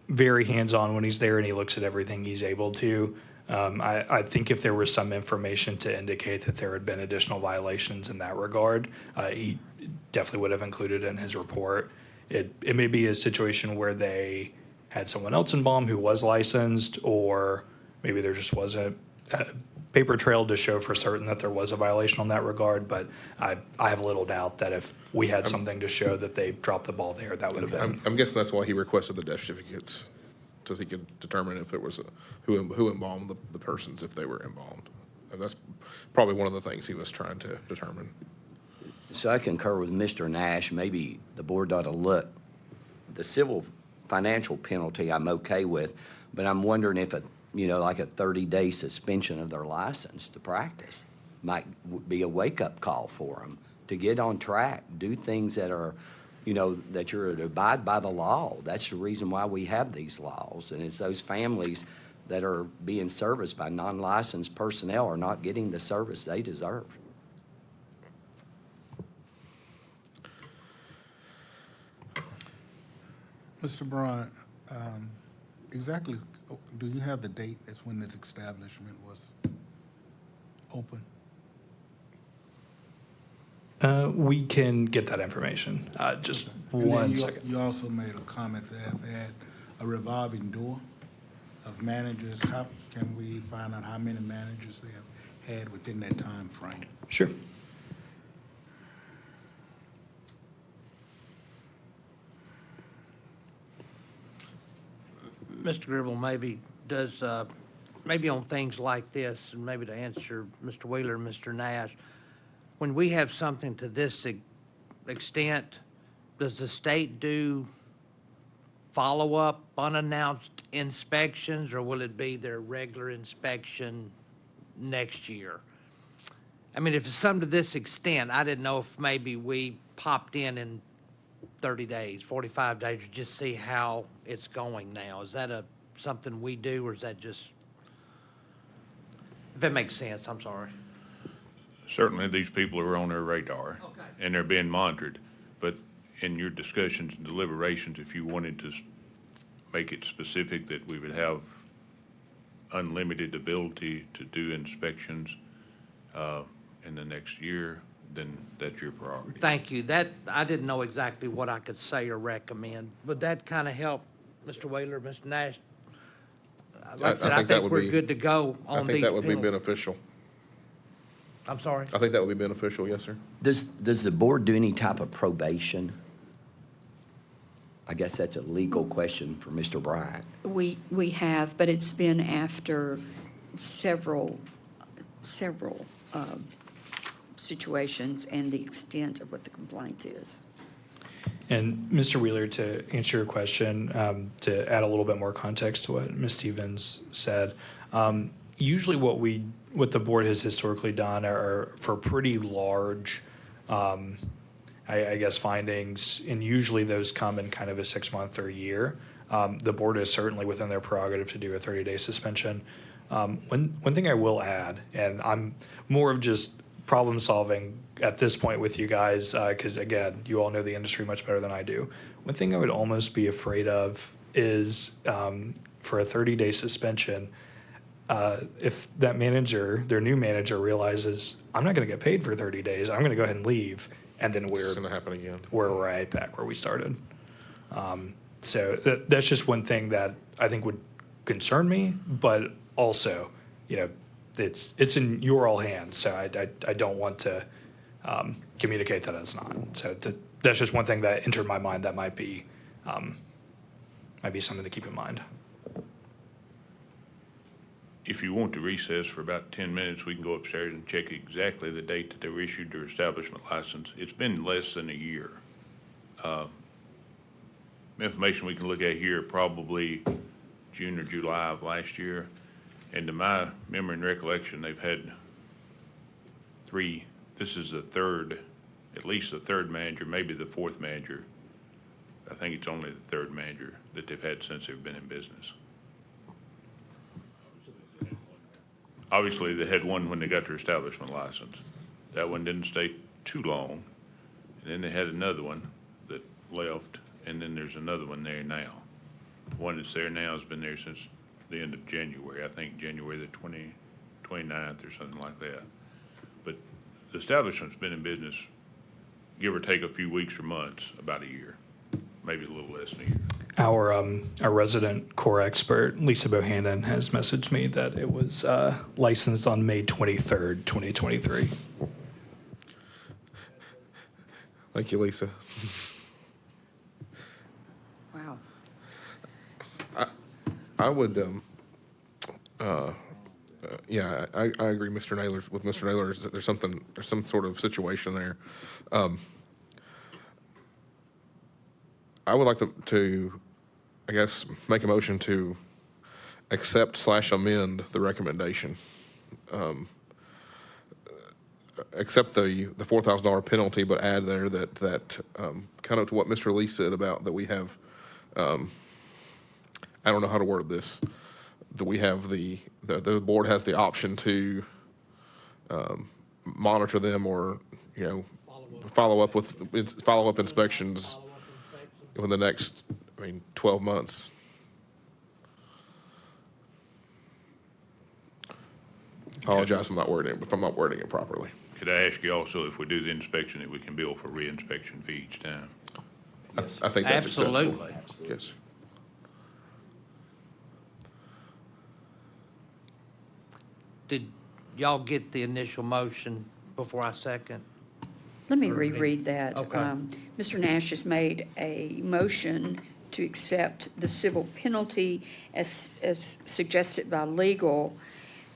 very hands-on when he's there, and he looks at everything he's able to. I think if there was some information to indicate that there had been additional violations in that regard, he definitely would have included it in his report. It may be a situation where they had someone else embalm who was licensed, or maybe there just wasn't a paper trail to show for certain that there was a violation on that regard. But I have little doubt that if we had something to show that they dropped the ball there, that would have been. I'm guessing that's why he requested the death certificates, so he could determine if it was who embalmed the persons, if they were embalmed. And that's probably one of the things he was trying to determine. So I concur with Mr. Nash. Maybe the board ought to look. The civil financial penalty I'm okay with, but I'm wondering if like a 30-day suspension of their license to practice might be a wake-up call for them to get on track, do things that are, that you're to abide by the law. That's the reason why we have these laws. And it's those families that are being serviced by non-licensed personnel are not getting the service they deserve. Mr. Bryant, exactly, do you have the date as when this establishment was open? We can get that information. Just And then one you- second. You also made a comment that have had a revolving door of managers. How can we find out how many managers they have had within that time frame? Sure. Mr. Gribble, maybe on things like this, and maybe to answer Mr. Wheeler and Mr. Nash, when we have something to this extent, does the state do follow-up unannounced inspections, or will it be their regular inspection next year? I mean, if it's something to this extent, I didn't know if maybe we popped in 30 days, 45 days, to just see how it's going now. Is that something we do, or is that just, if that makes sense, I'm sorry. Certainly, these people are on their radar. Okay. And they're being monitored. But in your discussions and deliberations, if you wanted to make it specific that we would have unlimited ability to do inspections in the next year, then that's your priority. Thank you. I didn't know exactly what I could say or recommend. Would that kind of help, Mr. Whaler, Mr. Nash? Like I said, I think that think would we're be- good to go I on think these that would be penalties. beneficial. I'm sorry? I think that would be beneficial, yes, sir. Does the board do any type of probation? I guess that's a legal question for Mr. Bryant. We have, but it's been after several situations and the extent of what the complaint is. And Mr. Wheeler, to answer your question, to add a little bit more context to what Ms. Stevens said, usually what the board has historically done are for pretty large, I guess, findings, and usually those come in kind of a 6-month or a year. The board is certainly within their prerogative to do a 30-day suspension. One thing I will add, and I'm more of just problem solving at this point with you guys, because again, you all know the industry much better than I do. One thing I would almost be afraid of is for a 30-day suspension, if that manager, their new manager realizes, I'm not going to get paid for 30 days, I'm going to go ahead and leave, and then It's going to happen again. we're right back where we started. So that's just one thing that I think would concern me, but also, you know, it's in your all hands, so I don't want to communicate that it's not. So that's just one thing that entered my mind that might be something to keep in mind. If you want to recess for about 10 minutes, we can go upstairs and check exactly the date that they were issued their establishment license. It's been less than a year. Information we can look at here, probably June or July of last year. And to my memory and recollection, they've had three, this is the third, at least the third manager, maybe the fourth manager. I think it's only the third manager that they've had since they've been in business. Obviously, they had one when they got their establishment license. That one didn't stay too long. And then they had another one that left, and then there's another one there now. The one that's there now has been there since the end of January, I think January the 29th or something like that. But the establishment's been in business, give or take a few weeks or months, about a year, maybe a little less than a year. Our resident core expert, Lisa Bohannon, has messaged me that it was licensed on May 23rd, 2023. Thank you, Lisa. Wow. I would, yeah, I agree, Mr. Naylor, with Mr. Naylor, is that there's some sort of situation there. I would like to, I guess, make a motion to accept/amend the recommendation. Accept the $4,000 penalty, but add there that kind of to what Mr. Lee said about that we have, I don't know how to word this, that we have the board has the option to monitor them or, you know, follow up inspections within the next, 12 months. Apologize if I'm not wording it properly. Could I ask you also, if we do the inspection, that we can bill for re-inspection fee each time? I think that's acceptable. Absolutely. Yes. Did y'all get the initial motion before I second? Let me reread that. Okay. Mr. Nash has made a motion to accept the civil penalty as suggested by legal,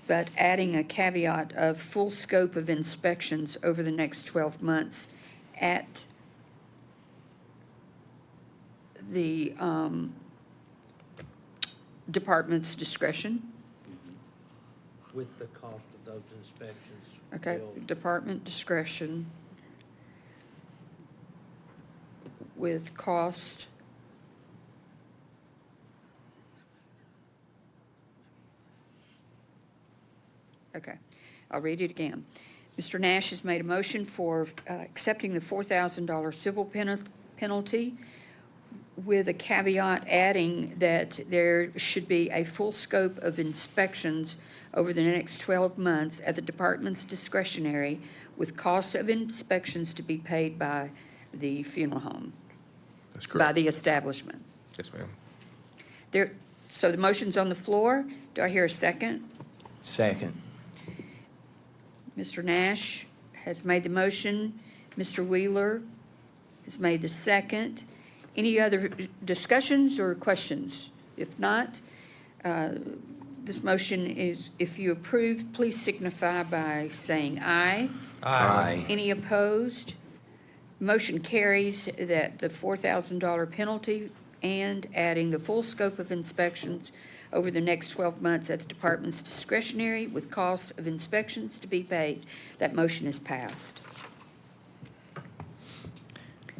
but adding a caveat of full scope of inspections over the next 12 months at the department's discretion. With the cost of those inspections. Okay, billed. department discretion with cost okay, I'll read it again. Mr. Nash has made a motion for accepting the $4,000 civil penalty with a caveat adding that there should be a full scope of inspections over the next 12 months at the department's discretionary, with cost of inspections to be paid by the funeral home, That's by correct. the establishment. Yes, ma'am. So the motion's on the floor. Do I hear a second? Second. Mr. Nash has made the motion. Mr. Wheeler has made the second. Any other discussions or questions? If not, this motion is, if you approve, please signify by saying aye. Aye. Any opposed? Motion carries that the $4,000 penalty and adding the full scope of inspections over the next 12 months at the department's discretionary with cost of inspections to be paid. That motion is passed.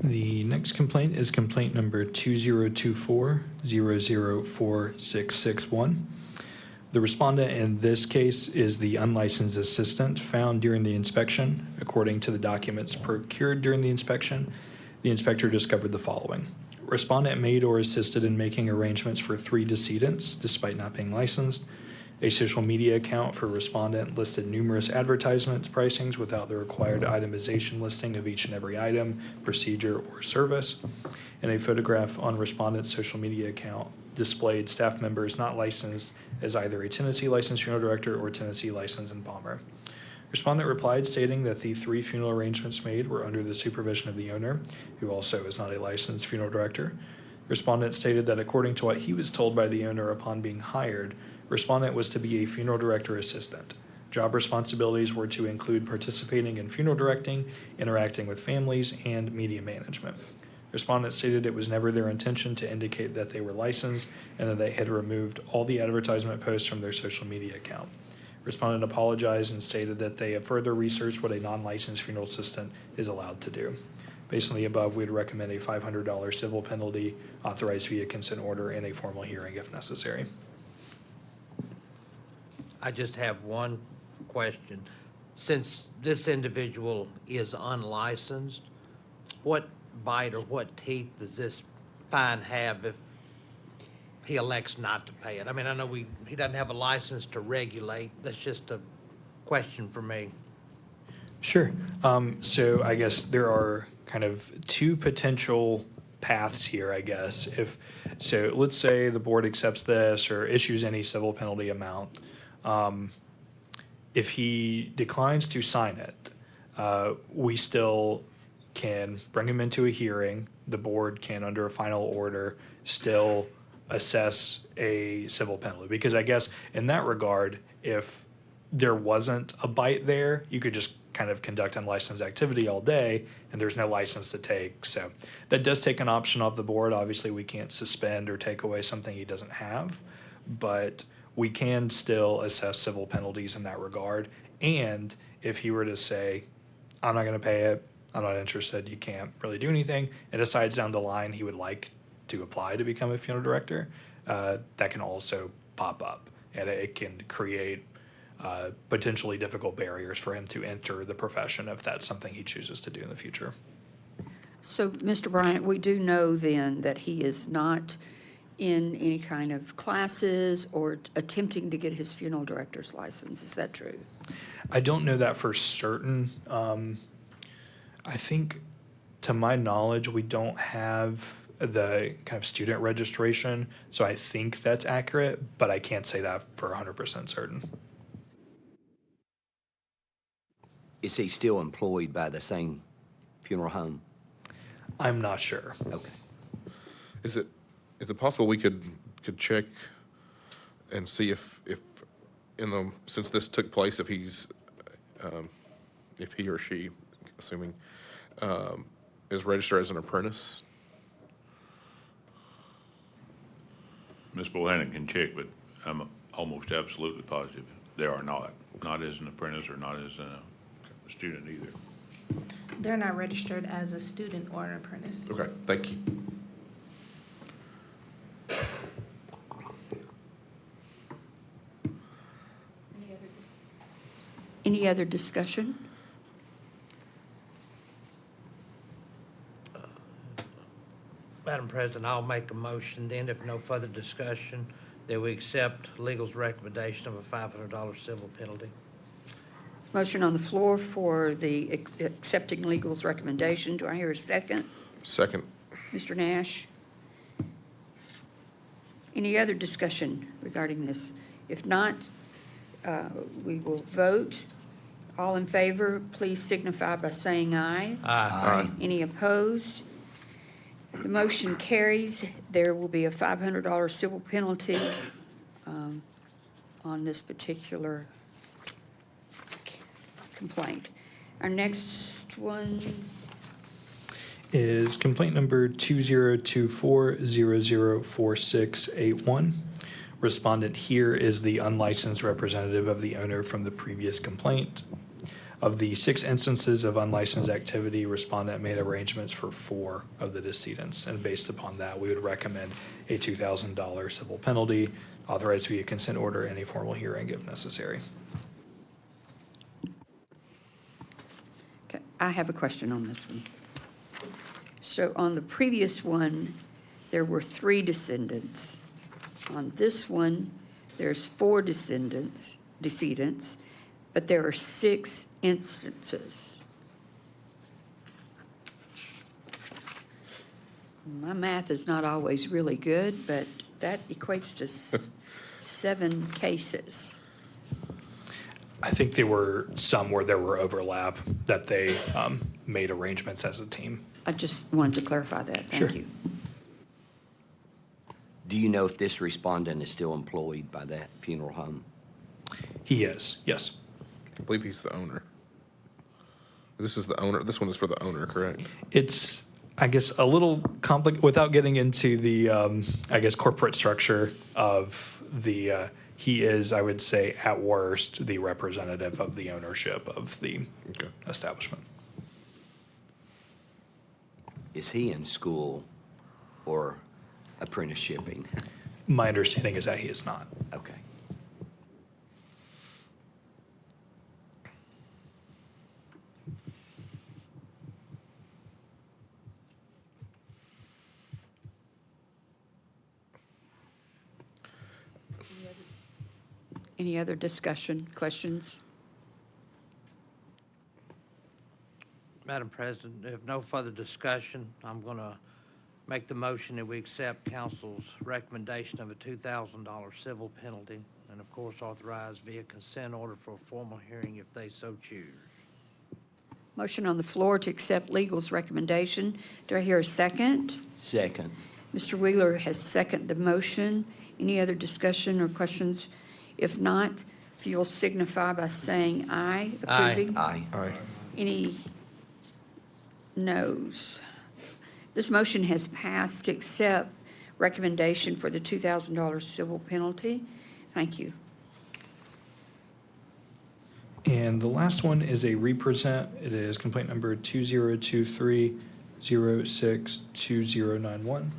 The next complaint is complaint number 2024-004661. The respondent in this case is the unlicensed assistant found during the inspection. According to the documents procured during the inspection, the inspector discovered the following: Respondent made or assisted in making arrangements for 3 decedents despite not being licensed. A social media account for respondent listed numerous advertisements pricings without the required itemization listing of each and every item, procedure, or service. And a photograph on respondent's social media account displayed staff members not licensed as either a Tennessee licensed funeral director or Tennessee licensed embalmer. Respondent replied stating that the 3 funeral arrangements made were under the supervision of the owner, who also is not a licensed funeral director. Respondent stated that according to what he was told by the owner upon being hired, respondent was to be a funeral director assistant. Job responsibilities were to include participating in funeral directing, interacting with families, and media management. Respondent stated it was never their intention to indicate that they were licensed and that they had removed all the advertisement posts from their social media account. Respondent apologized and stated that they have further researched what a non-licensed funeral assistant is allowed to do. Based on the above, we'd recommend a $500 civil penalty authorized via consent order and a formal hearing if necessary. I just have one question. Since this individual is unlicensed, what bite or what teeth does this fine have if he elects not to pay it? I mean, I know he doesn't have a license to regulate. That's just a question for me. Sure. So I guess there are kind of 2 potential paths here, I guess. So let's say the board accepts this or issues any civil penalty amount. If he declines to sign it, we still can bring him into a hearing. The board can, under a final order, still assess a civil penalty. Because I guess in that regard, if there wasn't a bite there, you could just kind of conduct unlicensed activity all day and there's no license to take. So that does take an option off the board. Obviously, we can't suspend or take away something he doesn't have, but we can still assess civil penalties in that regard. And if he were to say, I'm not going to pay it, I'm not interested, you can't really do anything, and decides down the line he would like to apply to become a funeral director, that can also pop up. And it can create potentially difficult barriers for him to enter the profession if that's something he chooses to do in the future. So, Mr. Bryant, we do know then that he is not in any kind of classes or attempting to get his funeral director's license. Is that true? I don't know that for certain. I think, to my knowledge, we don't have the kind of student registration, so I think that's accurate, but I can't say that for 100% certain. Is he still employed by the same funeral home? I'm not sure. Okay. Is it possible we could check and see if since this took place, if he or she, assuming, is registered as an apprentice? Ms. Bohannon can check, but I'm almost absolutely positive they are not as an apprentice or not as a student either. They're not registered as a student or an apprentice. Okay, thank you. Any other discussion? Madam President, I'll make a motion then, if no further discussion, that we accept legal's recommendation of a $500 civil penalty. Motion on the floor for the accepting legal's recommendation. Do I hear a second? Second. Mr. Nash? Any other discussion regarding this? If not, we will vote. All in favor, please signify by saying aye. Aye. Any opposed? The motion carries. There will be a $500 civil penalty on this particular complaint. Our next one, Is complaint number 2024004681. Respondent here is the unlicensed representative of the owner from the previous complaint. Of the 6 instances of unlicensed activity, respondent made arrangements for 4 of the decedents. And based upon that, we would recommend a $2,000 civil penalty authorized via consent order and a formal hearing if necessary. okay, I have a question on this one. So on the previous one, there were 3 descendants. On this one, there's 4 decedents, but there are 6 instances. My math is not always really good, but that equates to 7 cases. I think there were some where there were overlap that they made arrangements as a team. I just wanted to clarify that. Sure. Thank you. Do you know if this respondent is still employed by that funeral home? He is, yes. I believe he's the owner. This is the owner, this one is for the owner, correct? It's, I guess, a little complicated without getting into the, I guess, corporate structure of the, he is, I would say, at worst, the representative of the ownership of the Okay. establishment. Is he in school or apprenticeshiping? My understanding is that he is not. Okay. Any other discussion, questions? Madam President, if no further discussion, I'm going to make the motion that we accept council's recommendation of a $2,000 civil penalty, and of course authorize via consent order for a formal hearing if they so choose. Motion on the floor to accept legal's recommendation. Do I hear a second? Second. Mr. Wheeler has seconded the motion. Any other discussion or questions? If not, if you'll signify by saying aye. Aye. Approving. Aye. Aye. Any noes? This motion has passed to accept recommendation for the $2,000 civil penalty. Thank you. And the last one is a represent. It is complaint number 2023-062091.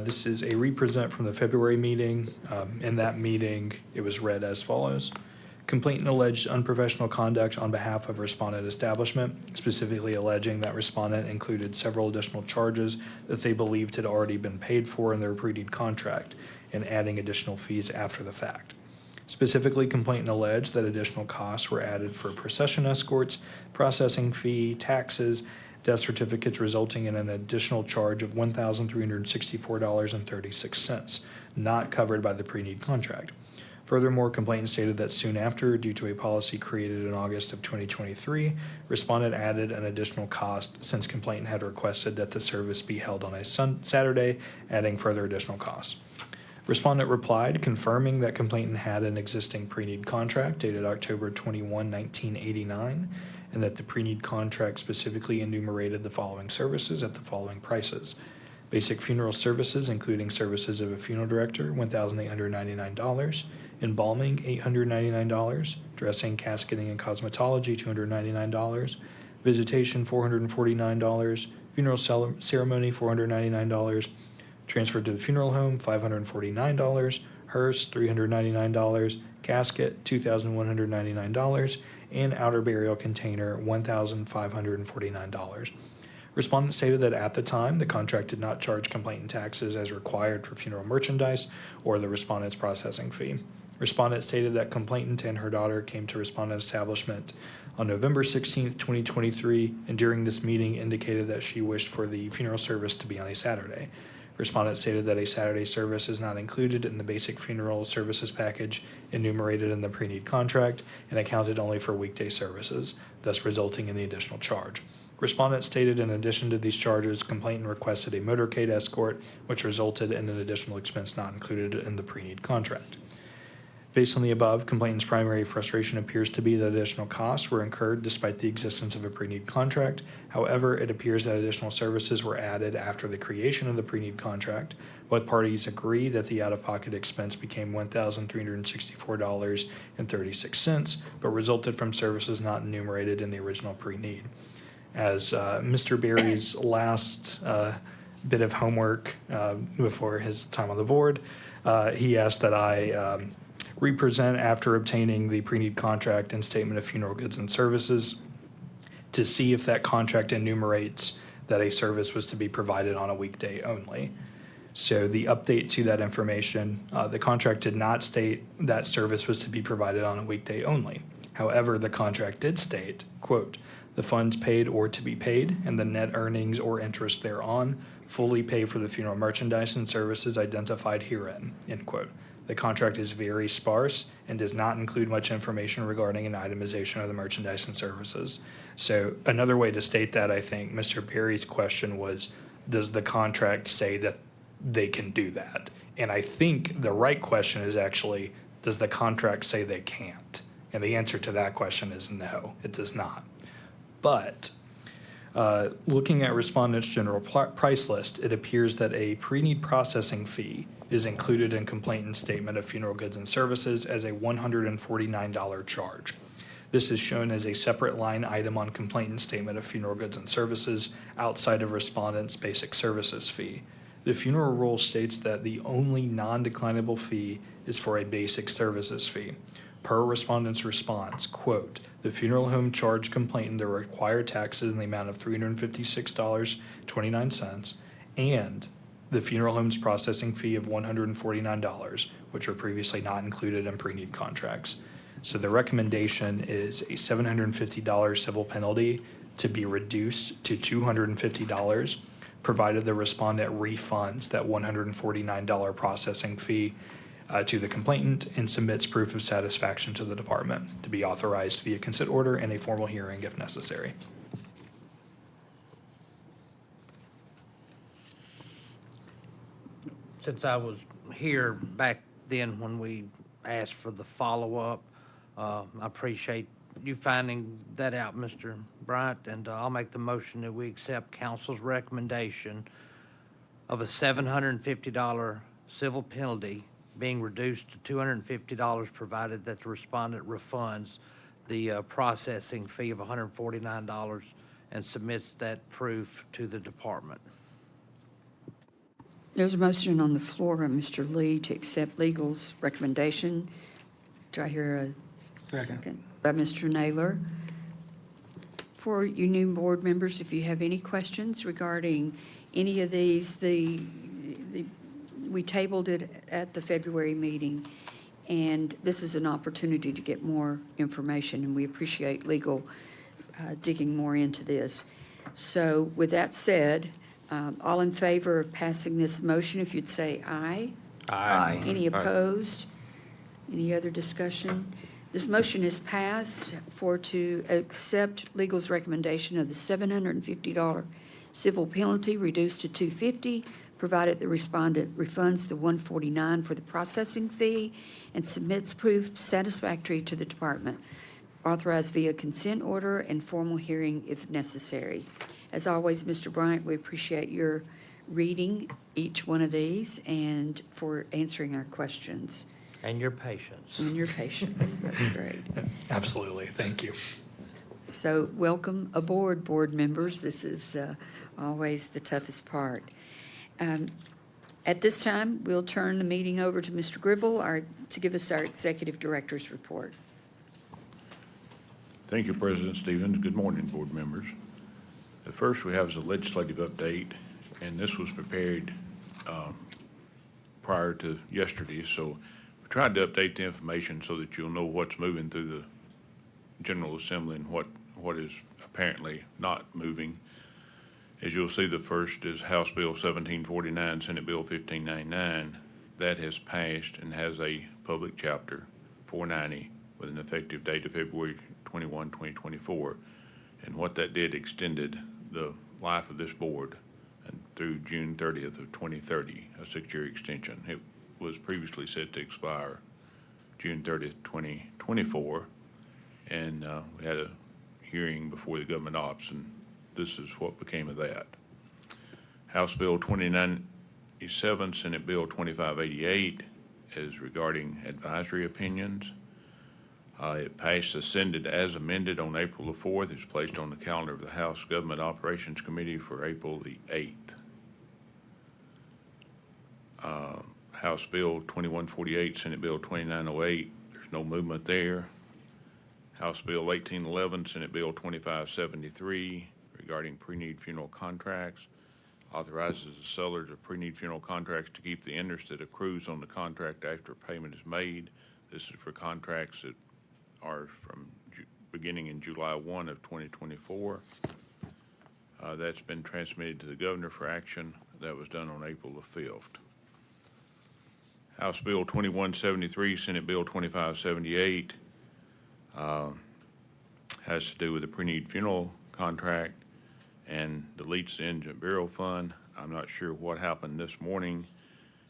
This is a represent from the February meeting. In that meeting, it was read as follows. Complaint and alleged unprofessional conduct on behalf of respondent establishment, specifically alleging that respondent included several additional charges that they believed had already been paid for in their pre-deed contract and adding additional fees after the fact. Specifically, complainant alleged that additional costs were added for procession escorts, processing fee, taxes, death certificates, resulting in an additional charge of $1,364.36, not covered by the pre-need contract. Furthermore, complainant stated that soon after, due to a policy created in August of 2023, respondent added an additional cost since complainant had requested that the service be held on a Saturday, adding further additional costs. Respondent replied, confirming that complainant had an existing pre-need contract dated October 21, 1989, and that the pre-need contract specifically enumerated the following services at the following prices. Basic funeral services, including services of a funeral director, $1,899. Embalming, $899. Dressing, casketing, and cosmetology, $299. Visitation, $449. Funeral ceremony, $499. Transfer to the funeral home, $549. Hearse, $399. Casket, $2,199. And outer burial container, $1,549. Respondent stated that at the time, the contract did not charge complainant taxes as required for funeral merchandise or the respondent's processing fee. Respondent stated that complainant and her daughter came to respondent establishment on November 16, 2023, and during this meeting indicated that she wished for the funeral service to be on a Saturday. Respondent stated that a Saturday service is not included in the basic funeral services package enumerated in the pre-need contract and accounted only for weekday services, thus resulting in the additional charge. Respondent stated in addition to these charges, complainant requested a motorcade escort, which resulted in an additional expense not included in the pre-need contract. Based on the above, complainant's primary frustration appears to be that additional costs were incurred despite the existence of a pre-need contract. However, it appears that additional services were added after the creation of the pre-need contract. Both parties agree that the out-of-pocket expense became $1,364.36, but resulted from services not enumerated in the original pre-need. As Mr. Berry's last bit of homework before his time on the board, he asked that I represent after obtaining the pre-need contract and statement of funeral goods and services to see if that contract enumerates that a service was to be provided on a weekday only. So the update to that information, the contract did not state that service was to be provided on a weekday only. However, the contract did state, quote, "The funds paid or to be paid and the net earnings or interest thereon fully pay for the funeral merchandise and services identified herein," end quote. The contract is very sparse and does not include much information regarding an itemization of the merchandise and services. So another way to state that, I think, Mr. Perry's question was, does the contract say that they can do that? And I think the right question is actually, does the contract say they can't? And the answer to that question is no, it does not. But looking at respondents' general price list, it appears that a pre-need processing fee is included in complainant's statement of funeral goods and services as a $149 charge. This is shown as a separate line item on complainant's statement of funeral goods and services outside of respondent's basic services fee. The funeral rule states that the only non-declinable fee is for a basic services fee. Per respondent's response, quote, "The funeral home charged complainant the required taxes in the amount of $356.29 and the funeral home's processing fee of $149, which were previously not included in pre-need contracts." So the recommendation is a $750 civil penalty to be reduced to $250, provided the respondent refunds that $149 processing fee to the complainant and submits proof of satisfaction to the department to be authorized via consent order and a formal hearing if necessary. Since I was here back then when we asked for the follow-up, I appreciate you finding that out, Mr. Bryant, and I'll make the motion that we accept council's recommendation of a $750 civil penalty being reduced to $250, provided that the respondent refunds the processing fee of $149 and submits that proof to the department. There's a motion on the floor by Mr. Lee to accept legal's recommendation. Do I hear a second? By Mr. Naylor. For you new board members, if you have any questions regarding any of these, we tabled it at the February meeting, and this is an opportunity to get more information, and we appreciate legal digging more into this. So with that said, all in favor of passing this motion, if you'd say aye. Aye. Any opposed? Any other discussion? This motion is passed to accept legal's recommendation of the $750 civil penalty reduced to $250, provided the respondent refunds the $149 for the processing fee and submits proof satisfactory to the department, authorized via consent order and formal hearing if necessary. As always, Mr. Bryant, we appreciate your reading each one of these and for answering our questions. And your patience. And your patience, that's great. Absolutely, thank you. So welcome aboard, board members. This is always the toughest part. At this time, we'll turn the meeting over to Mr. Gribble to give us our executive director's report. Thank you, President Stevens. Good morning, board members. The first we have is a legislative update, and this was prepared prior to yesterday, so we tried to update the information so that you'll know what's moving through the General Assembly and what is apparently not moving. As you'll see, the first is House Bill 1749, Senate Bill 1599. That has passed and has a public chapter 490 with an effective date of February 21, 2024. And what that did extended the life of this board and through June 30th of 2030, a 6-year extension. It was previously set to expire June 30th, 2024. And we had a hearing before the government ops, and this is what became of that. House Bill 2987, Senate Bill 2588 is regarding advisory opinions. It passed, ascended as amended on April the 4th. It's placed on the calendar of the House Government Operations Committee for April the 8th. House Bill 2148, Senate Bill 2908, there's no movement there. House Bill 1811, Senate Bill 2573, regarding pre-need funeral contracts. Authorizes the sellers of pre-need funeral contracts to keep the interest that accrues on the contract after payment is made. This is for contracts that are from beginning in July 1 of 2024. That's been transmitted to the governor for action. That was done on April the 5th. House Bill 2173, Senate Bill 2578 has to do with the pre-need funeral contract and deletes the Indigent Burial Fund. I'm not sure what happened this morning.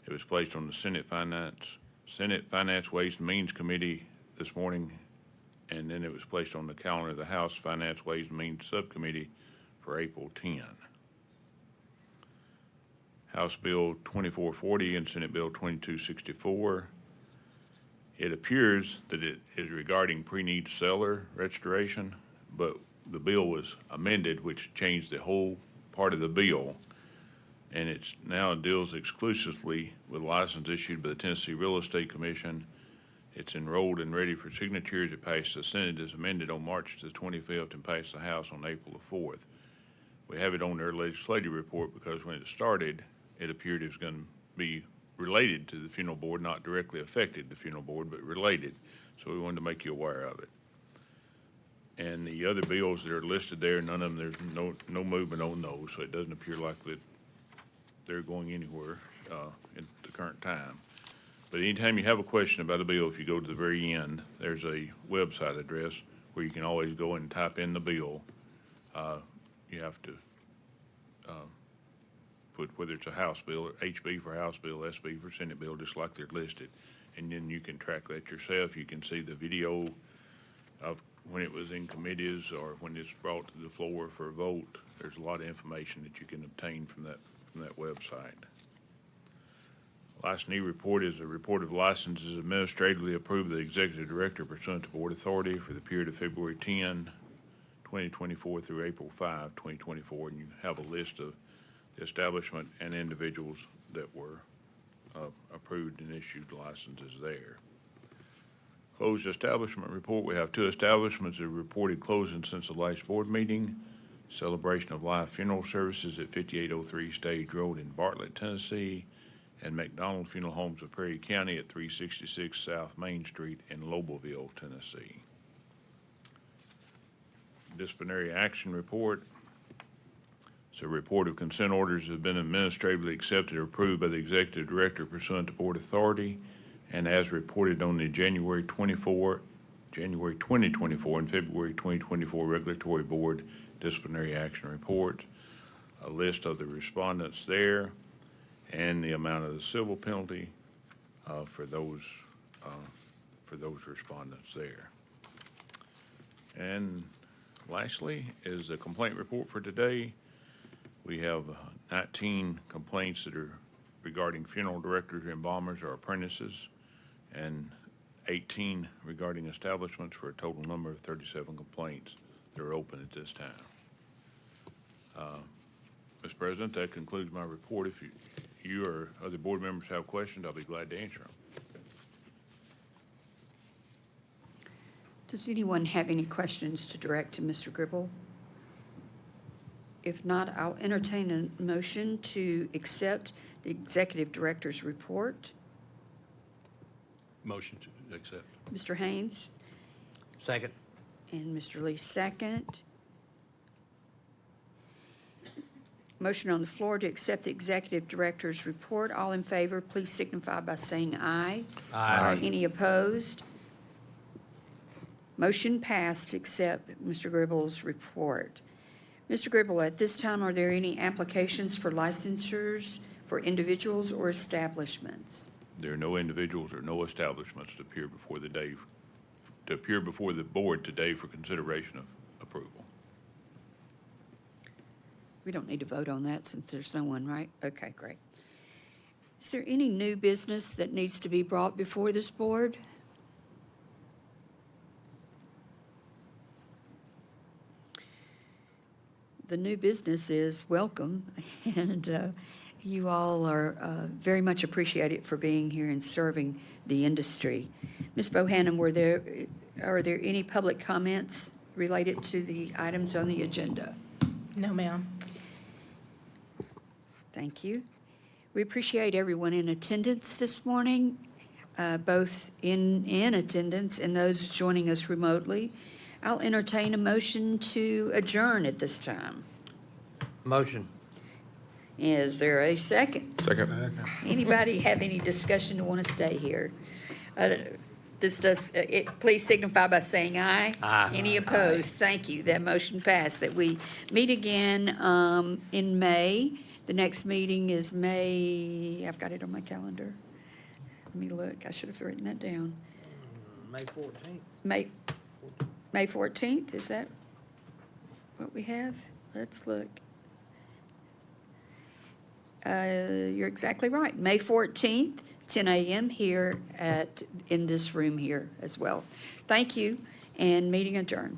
It was placed on the Senate Finance Ways and Means Committee this morning, and then it was placed on the calendar of the House Finance Ways and Means Subcommittee for April 10. House Bill 2440 and Senate Bill 2264. It appears that it is regarding pre-need seller restoration, but the bill was amended, which changed the whole part of the bill, and it's now deals exclusively with license issued by the Tennessee Real Estate Commission. It's enrolled and ready for signatures. It passed the Senate as amended on March the 25th and passed the House on April the 4th. We have it on their legislative report because when it started, it appeared it was going to be related to the funeral board, not directly affected the funeral board, but related. So we wanted to make you aware of it. And the other bills that are listed there, none of them, there's no movement on those, so it doesn't appear like that they're going anywhere at the current time. But anytime you have a question about a bill, if you go to the very end, there's a website address where you can always go and type in the bill. You have to put whether it's a House bill, or HB for House bill, SB for Senate bill, just like they're listed. And then you can track that yourself. You can see the video of when it was in committees or when it's brought to the floor for a vote. There's a lot of information that you can obtain from that website. Licensee report is a report of licenses administratively approved by the executive director pursuant to board authority for the period of February 10, 2024 through April 5, 2024, and you have a list of the establishment and individuals that were approved and issued licenses there. Closed establishment report. We have 2 establishments that have reported closing since the last board meeting. Celebration of Life Funeral Services at 5803 Stage Road in Bartlett, Tennessee, and McDonald Funeral Homes of Perry County at 366 South Main Street in Lobelville, Tennessee. Disciplinary action report. So a report of consent orders have been administratively accepted or approved by the executive director pursuant to board authority, and as reported on the January 2024 and February 2024 regulatory board disciplinary action reports. A list of the respondents there and the amount of the civil penalty for those respondents there. And lastly is the complaint report for today. We have 19 complaints that are regarding funeral directors, embalmers, or apprentices, and 18 regarding establishments for a total number of 37 complaints that are open at this time. Mr. President, that concludes my report. If you or other board members have questions, I'll be glad to answer them. Does anyone have any questions to direct to Mr. Gribble? If not, I'll entertain a motion to accept the executive director's report. Motion to accept. Mr. Haynes Second. and Mr. Lee second. Motion on the floor to accept the executive director's report. All in favor, please signify by saying aye. Aye. Any opposed? Motion passed to accept Mr. Gribble's report. Mr. Gribble, at this time, are there any applications for licensures for individuals or establishments? There are no individuals or no establishments to appear before the board today for consideration of approval. We don't need to vote on that since there's no one, right? Okay, great. Is there any new business that needs to be brought before this board? The new business is welcome, and you all are very much appreciated for being here and serving the industry. Ms. Bohannon, are there any public comments related to the items on the agenda? No, ma'am. Thank you. We appreciate everyone in attendance this morning, both in attendance and those joining us remotely. I'll entertain a motion to adjourn at this time. Motion. Is there a second? Second. Second. Anybody have any discussion to want to stay here? Please signify by saying aye. Aye. Any opposed? Thank you. That motion passed. That we meet again in May. The next meeting is May, I've got it on my calendar. Let me look. I should have written that down. May 14th. May 14th, is that what we have? Let's look. You're exactly right. May 14th, 10 a.m. here in this room here as well. Thank you, and meeting adjourned.